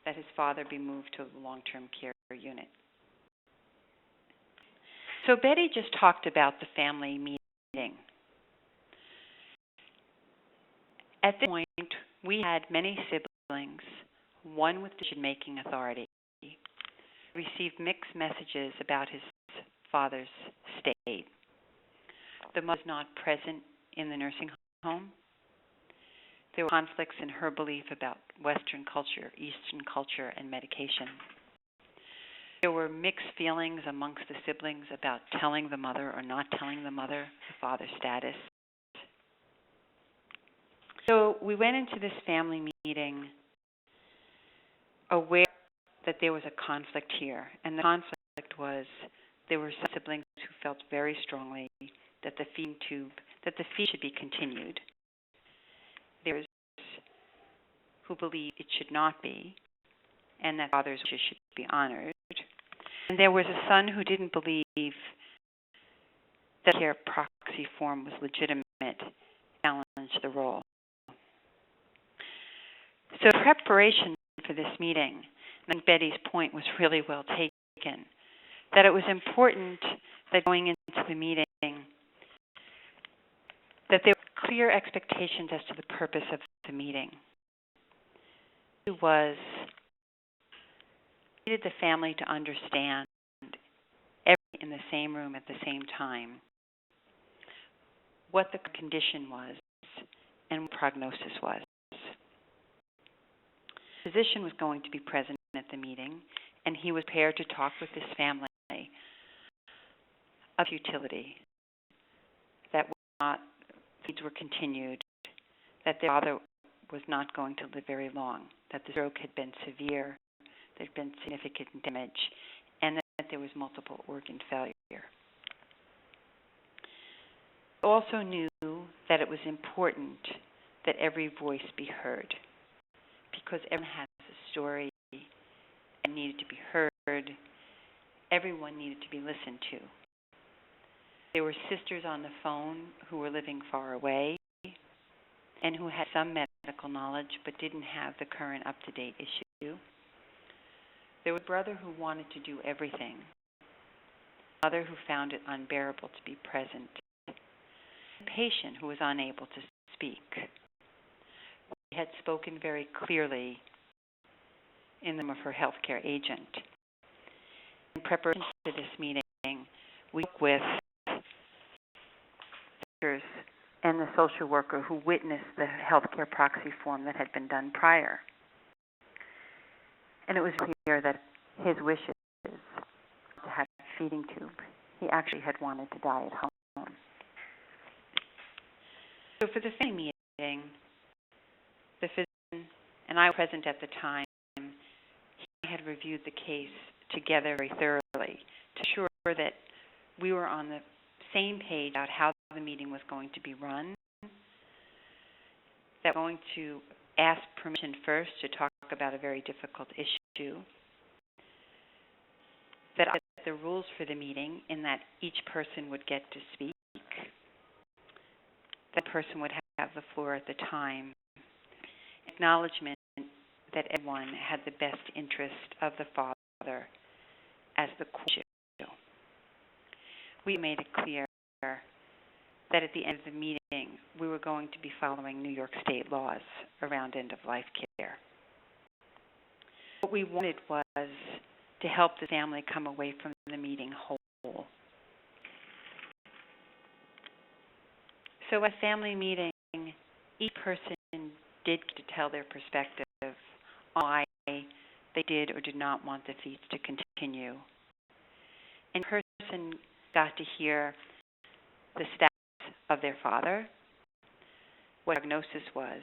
that his father be moved to the long-term care unit. So Betty just talked about the family meeting. At this point, we had many siblings, one with decision-making authority, received mixed messages about his father's state. The mother was not present in the nursing home. There were conflicts in her belief about Western culture, Eastern culture, and medication. There were mixed feelings amongst the siblings about telling the mother or not telling the mother the father's status. So we went into this family meeting aware that there was a conflict here. And the conflict was there were some siblings who felt very strongly that the feeding tube, that the feed should be continued. There's who believe it should not be, and that father's wishes should be honored. And there was a son who didn't believe that care proxy form was legitimate, challenged the role. So preparation for this meeting, I think Betty's point was really well taken, that it was important that going into the meeting, that there were clear expectations as to the purpose of the meeting. It was needed the family to understand everyone in the same room at the same time what the condition was and what prognosis was. The physician was going to be present at the meeting, and he was prepared to talk with this family of futility, that feeds were continued, that their father was not going to live very long, that the stroke had been severe, there had been significant damage, and that there was multiple organ failure. Also knew that it was important that every voice be heard, because everyone has a story and needed to be heard, everyone needed to be listened to. There were sisters on the phone who were living far away and who had some medical knowledge but didn't have the current up-to-date issue. There was a brother who wanted to do everything, a mother who found it unbearable to be present, a patient who was unable to speak. She had spoken very clearly in the name of her healthcare agent. In preparation for this meeting, we spoke with doctors and the social worker who witnessed the healthcare proxy form that had been done prior. And it was clear that his wishes to have a feeding tube. He actually had wanted to die at home. So for the family meeting, the physician and I were present at the time. He had reviewed the case together very thoroughly to ensure that we were on the same page about how the meeting was going to be run, that we're going to ask permission first to talk about a very difficult issue, that I set the rules for the meeting in that each person would get to speak, that person would have the floor at the time, acknowledgement that everyone had the best interest of the father as the core issue. We made it clear that at the end of the meeting, we were going to be following New York State laws around end-of-life care. What we wanted was to help the family come away from the meeting whole. So at family meeting, each person did get to tell their perspective on why they did or did not want the feeds to continue. And the person got to hear the status of their father, what diagnosis was,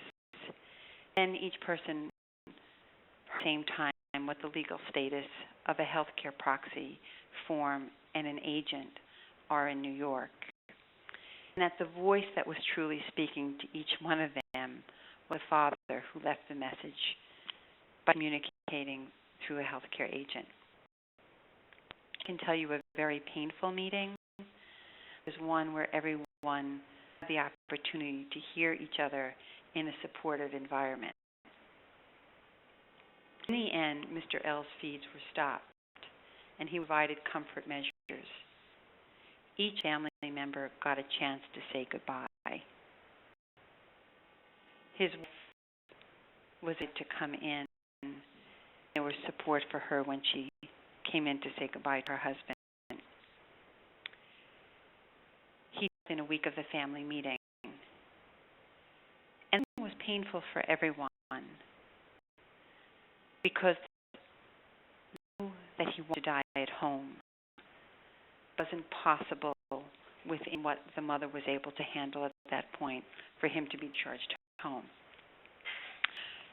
and each person at the same time what the legal status of a healthcare proxy form and an agent are in New York. And that the voice that was truly speaking to each one of them was the father who left the message by communicating through a healthcare agent. I can tell you a very painful meeting was one where everyone had the opportunity to hear each other in a supportive environment. In the end, Mr. L's feeds were stopped, and he provided comfort measures. Each family member got a chance to say goodbye. His wife was to come in. There was support for her when she came in to say goodbye to her husband. He was in a week of the family meeting. And it was painful for everyone because he knew that he wanted to die at home. It wasn't possible within what the mother was able to handle at that point for him to be charged home.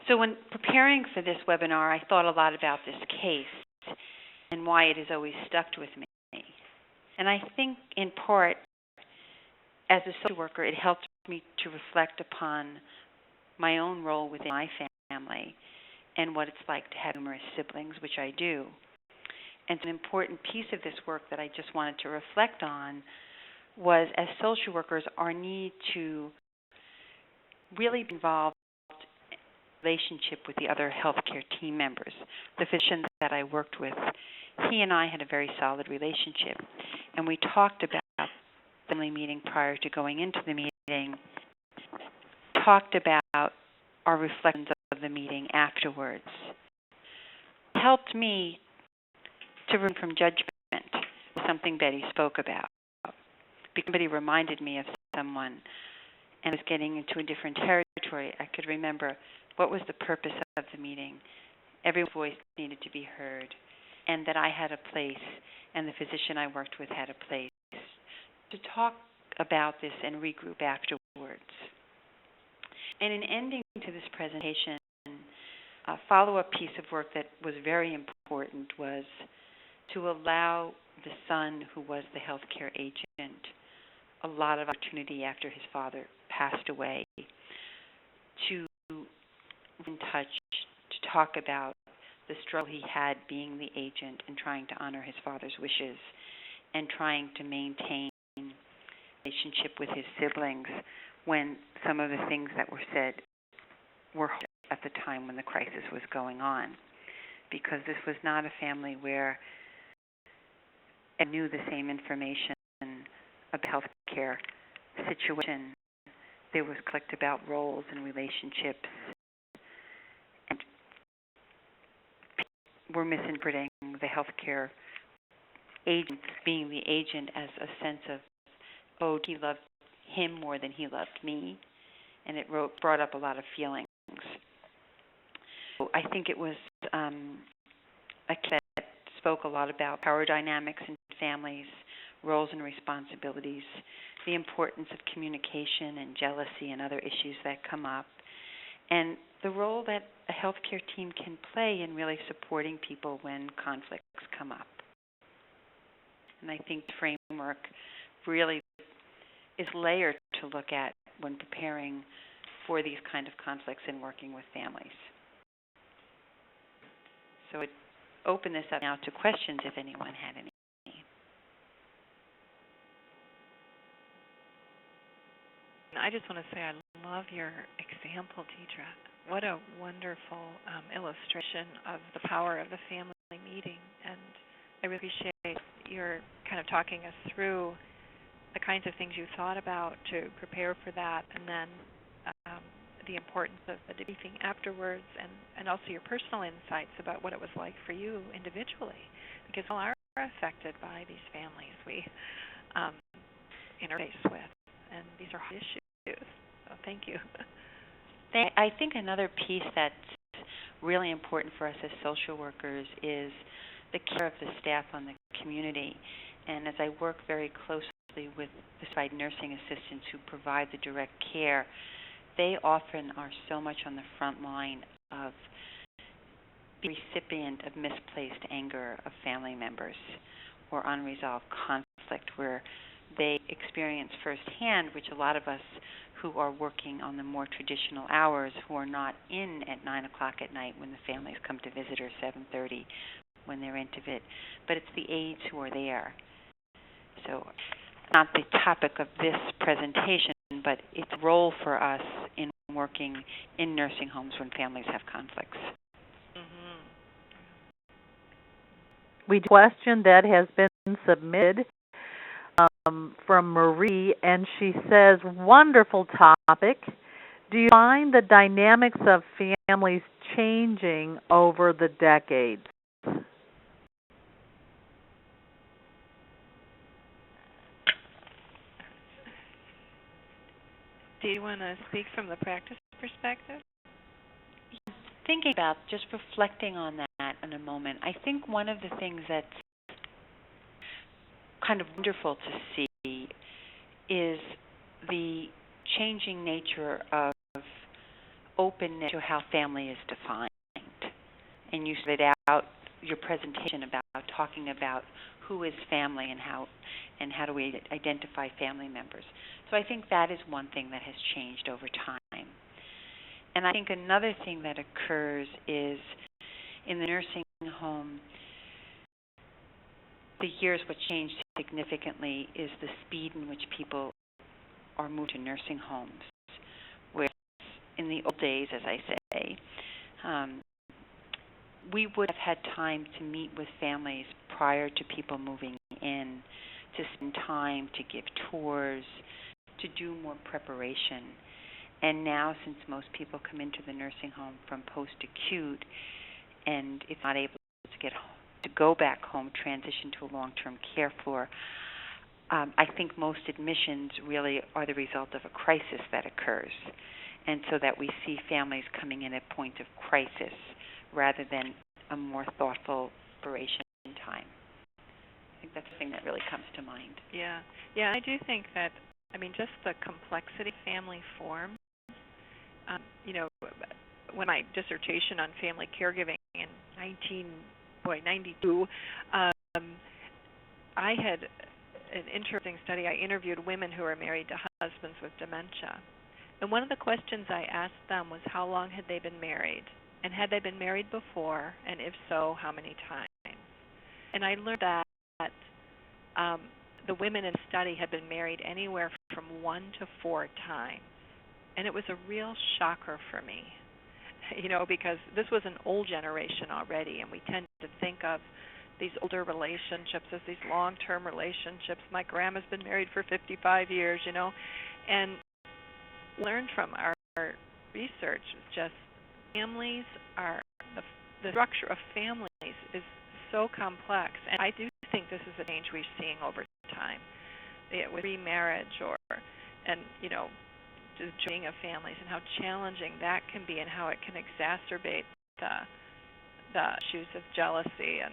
So when preparing for this webinar, I thought a lot about this case and why it has always stuck with me. And I think in part, as a social worker, it helped me to reflect upon my own role within my family and what it's like to have numerous siblings, which I do. And an important piece of this work that I just wanted to reflect on was, as social workers, our need to really be involved in a relationship with the other healthcare team members. The physician that I worked with, he and I had a very solid relationship, and we talked about the family meeting prior to going into the meeting, talked about our reflections of the meeting afterwards. It helped me to refrain from judgment, something Betty spoke about. Because somebody reminded me of someone and was getting into a different territory, I could remember what was the purpose of the meeting. Every voice needed to be heard, and that I had a place, and the physician I worked with had a place to talk about this and regroup afterwards. And in ending to this presentation, a follow-up piece of work that was very important was to allow the son, who was the healthcare agent, a lot of opportunity after his father passed away to be in touch, to talk about the the struggle he had being the agent and trying to honor his father's wishes and trying to maintain a relationship with his siblings when some of the things that were said were at the time when the crisis was going on. Because this was not a family where I knew the same information about healthcare situation. There was conflict about roles and relationships, and we're misinterpreting the healthcare agent being the agent as a sense of, oh, he loved him more than he loved me, and it brought up a lot of feelings. So I think it was a case that spoke a lot about power dynamics in families, roles and responsibilities, the importance of communication and jealousy and other issues that come up, and the role that a healthcare team can play in really supporting people when conflicts come up. And I think the framework really is layered to look at when preparing for these kind of conflicts and working with families. So it open this up now to questions if anyone had any.
I just want to say I love your example, Deirdre. What a wonderful illustration of the power of the family meeting. And I really appreciate your kind of talking us through the kinds of things you thought about to prepare for that, and then the importance of the debriefing afterwards, and also your personal insights about what it was like for you individually, because we are affected by these families we interface with, and these are hard issues. So thank you.
I think another piece that's really important for us as social workers is the care of the staff on the community. And as I work very closely with the certified nursing assistants who provide the direct care, they often are so much on the front line of the recipient of misplaced anger of family members or unresolved conflict, where they experience firsthand, which a lot of us who are working on the more traditional hours, who are not in at 9 o'clock at night when the families come to visit, or 7:30 when they're into it, but it's the aides who are there. So not the topic of this presentation, but it's a role for us in working in nursing homes when families have conflicts.
Mm-hmm.
We have a question that has been submitted from Marie, and she says, wonderful topic. Do you find the dynamics of families changing over the decades?
Do you want to speak from the practice perspective?
Thinking about, just reflecting on that in a moment, I think one of the things that's kind of wonderful to see is the changing nature of openness to how family is defined. And you started out your presentation about talking about who is family and how do we identify family members. So I think that is one thing that has changed over time. And I think another thing that occurs is in the nursing home, the years what changed significantly is the speed in which people are moved to nursing homes. Whereas in the old days, as I say, we would have had time to meet with families prior to people moving in, to spend time, to give tours, to do more preparation. And now, since most people come into the nursing home from post-acute, and if not able to go back home, transition to a long-term care floor, I think most admissions really are the result of a crisis that occurs, and so that we see families coming in at point of crisis rather than a more thoughtful preparation time. I think that's the thing that really comes to mind.
Yeah, I do think that, just the complexity of family form. When my dissertation on family caregiving in 1992, I had an interesting study. I interviewed women who were married to husbands with dementia. And one of the questions I asked them was how long had they been married? And had they been married before, and if so, how many times? And I learned that the women in the study had been married anywhere from 1 to 4 times. And it was a real shocker for me, because this was an old generation already, and we tend to think of these older relationships as these long-term relationships. My grandma's been married for 55 years, and learned from our research is just families are, the structure of families is so complex, and I do think this is a change we're seeing over time, with remarriage just joining of families, and how challenging that can be, and how it can exacerbate the issues of jealousy and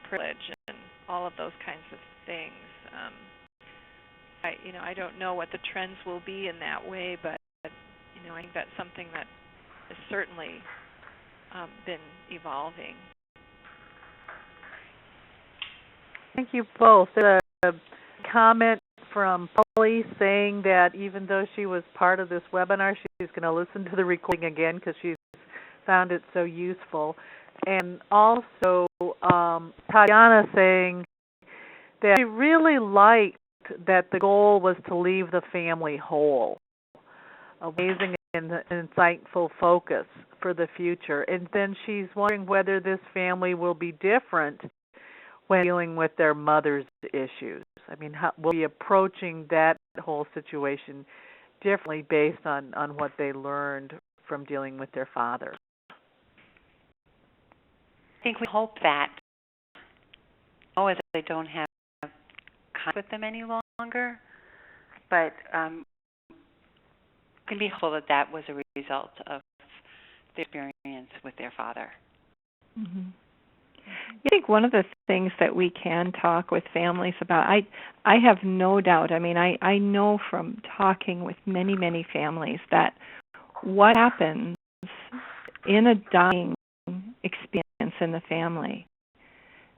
privilege and all of those kinds of things. I don't know what the trends will be in that way, but I think that's something that has certainly been evolving.
Thank you both. A comment from Polly saying that even though she was part of this webinar, she's going to listen to the recording again because she's found it so useful. And also Tatiana saying that she really liked that the goal was to leave the family whole. Amazing and insightful focus for the future. And then she's wondering whether this family will be different when dealing with their mother's issues. I mean, how will be approaching that whole situation differently based on what they learned from dealing with their father?
I think we hope that, as they don't have contact with them any longer, but can be hopeful that was a result of their experience with their father.
Mm-hmm. I think one of the things that we can talk with families about, I have no doubt, I know from talking with many, many families that what happens in a dying experience in the family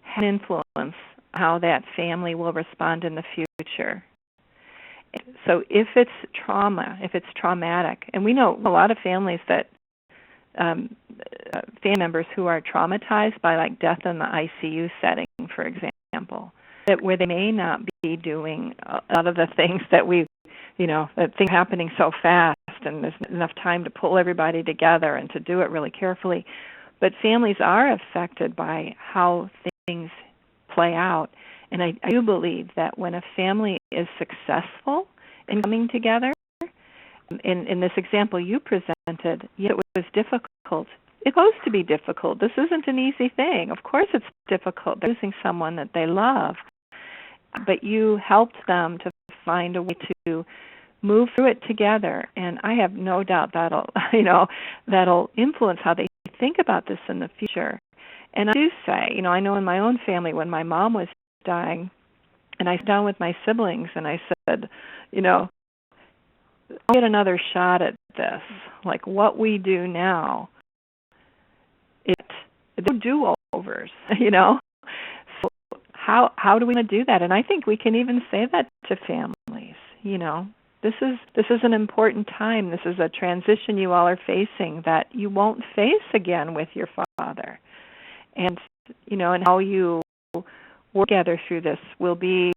has an influence how that family will respond in the future. So if it's trauma, if it's traumatic, and we know a lot of families that family members who are traumatized by death in the ICU setting, for example, that where they may not be doing a lot of the things that that things are happening so fast and there's not enough time to pull everybody together and to do it really carefully. But families are affected by how things play out. And I do believe that when a family is successful in coming together, in this example you presented, it was difficult. It's supposed to be difficult. This isn't an easy thing. Of course it's difficult. They're losing someone that they love. But you helped them to find a way to move through it together. And I have no doubt that'll influence how they think about this in the future. And I do say, I know in my own family when my mom was dying, and I sat down with my siblings and I said, I'll get another shot at this. Like what we do now, they're do-overs, So how do we want to do that? And I think we can even say that to families, This is an important time. This is a transition you all are facing that you won't face again with your father. And, and how you work together through this will be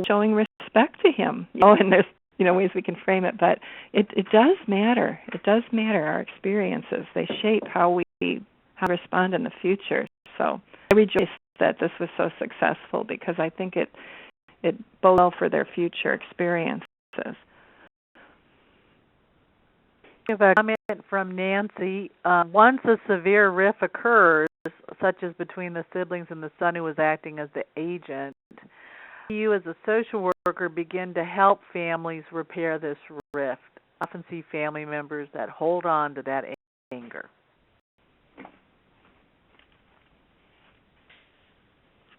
showing respect to him. And there's, ways we can frame it, but it does matter. It does matter, our experiences. They shape how we respond in the future. So I rejoice that this was so successful because I think it bodes well for their future experiences. I
have a comment from Nancy. Once a severe rift occurs, such as between the siblings and the son who was acting as the agent, you as a social worker begin to help families repair this rift. I often see family members that hold on to that anger.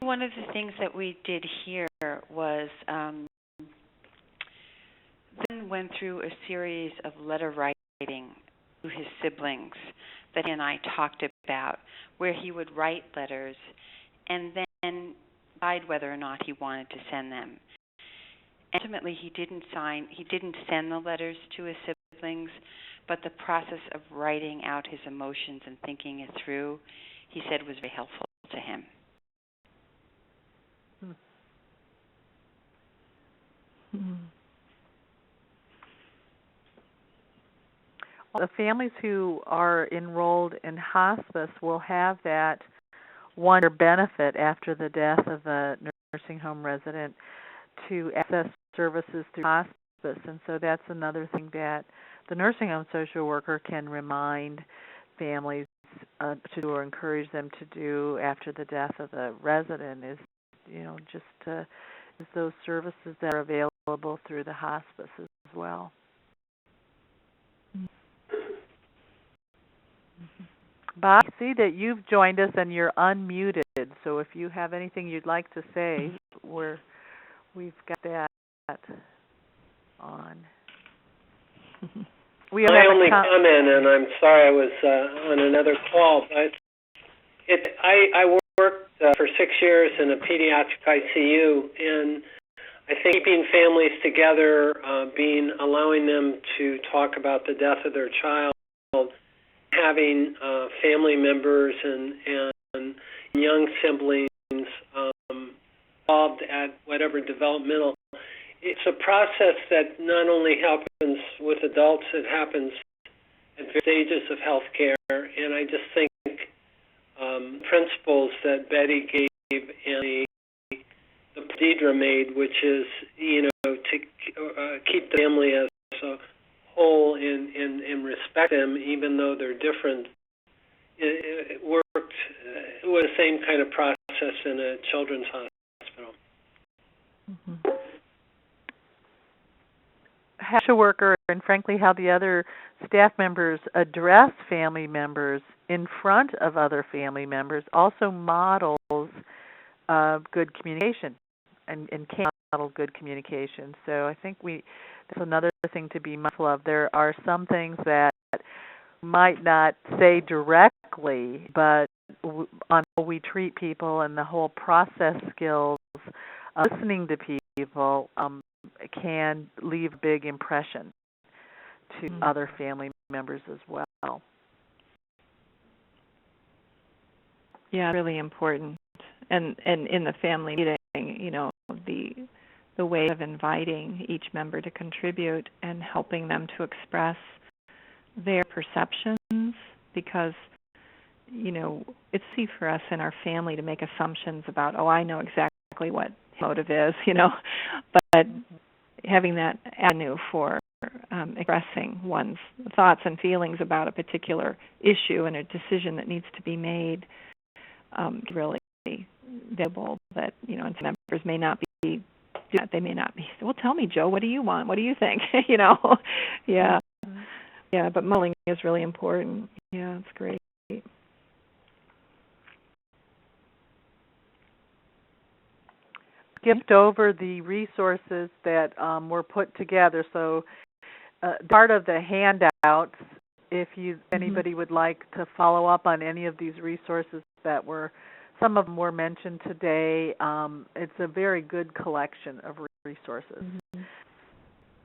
One of the things that we did here was Ben went through a series of letter writing to his siblings that he and I talked about, where he would write letters and then decide whether or not he wanted to send them. Ultimately, he didn't send the letters to his siblings, but the process of writing out his emotions and thinking it through, he said, was very helpful to him.
The families who are enrolled in hospice will have that one benefit after the death of a nursing home resident to access services through hospice, and so that's another thing that the nursing home social worker can remind families to do or encourage them to do after the death of the resident is, is those services that are available through the hospice as well. Bob, I see that you've joined us and you're unmuted, so if you have anything you'd like to say, we've got that on.
My only comment, and I'm sorry I was on another call, but I worked for 6 years in a pediatric ICU, and I think keeping families together, allowing them to talk about the death of their child, having family members and young siblings involved at whatever developmental. It's a process that not only happens with adults, it happens at various stages of healthcare. And I just think principles that Betty gave and the Deirdre made, which is, to keep the family as a whole and respect them, even though they're different. It worked. It was the same kind of process in a children's hospital.
Mm-hmm. How the worker and frankly how the other staff members address family members in front of other family members also models good communication and can model good communication. So I think that's another thing to be mindful of. There are some things that we might not say directly, but on how we treat people and the whole process skills of listening to people can leave a big impression to other family members as well.
Yeah, really important. And in the family meeting, the way of inviting each member to contribute and helping them to express their perceptions, because it's easy for us in our family to make assumptions about, I know exactly what motive is, but having that avenue for expressing one's thoughts and feelings about a particular issue and a decision that needs to be made really valuable. That and some members may not be doing that. They may not be. Well, tell me, Joe, what do you want? What do you think? Yeah, but modeling is really important. Yeah, it's great.
Skipped over the resources that were put together. So part of the handouts, if anybody would like to follow up on any of these resources that some of them were mentioned today, it's a very good collection of resources. Mm-hmm.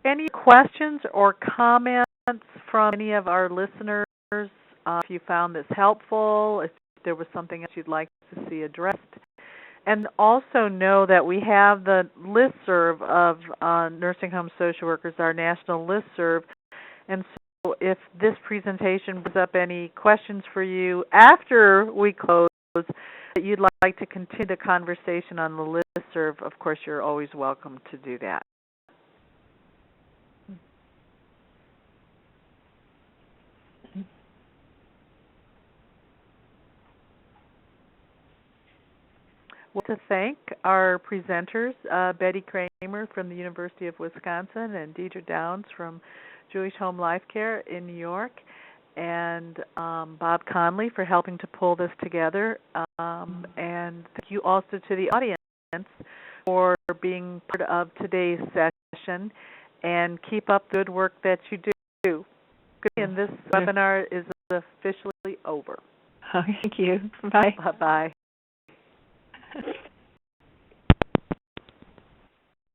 Any questions or comments from any of our listeners? If you found this helpful, if there was something else you'd like to see addressed. And also know that we have the listserv of nursing home social workers, our national listserv. And so if this presentation brings up any questions for you after we close that you'd like to continue the conversation on the listserv, of course, you're always welcome to do that. I want to thank our presenters, Betty Kramer from the University of Wisconsin and Deirdre Downs from Jewish Home Life Care in New York, and Bob Conley for helping to pull this together. And thank you also to the audience for being part of today's session, and keep up the good work that you do. And this webinar is officially over.
Thank you. Bye.
Bye-bye.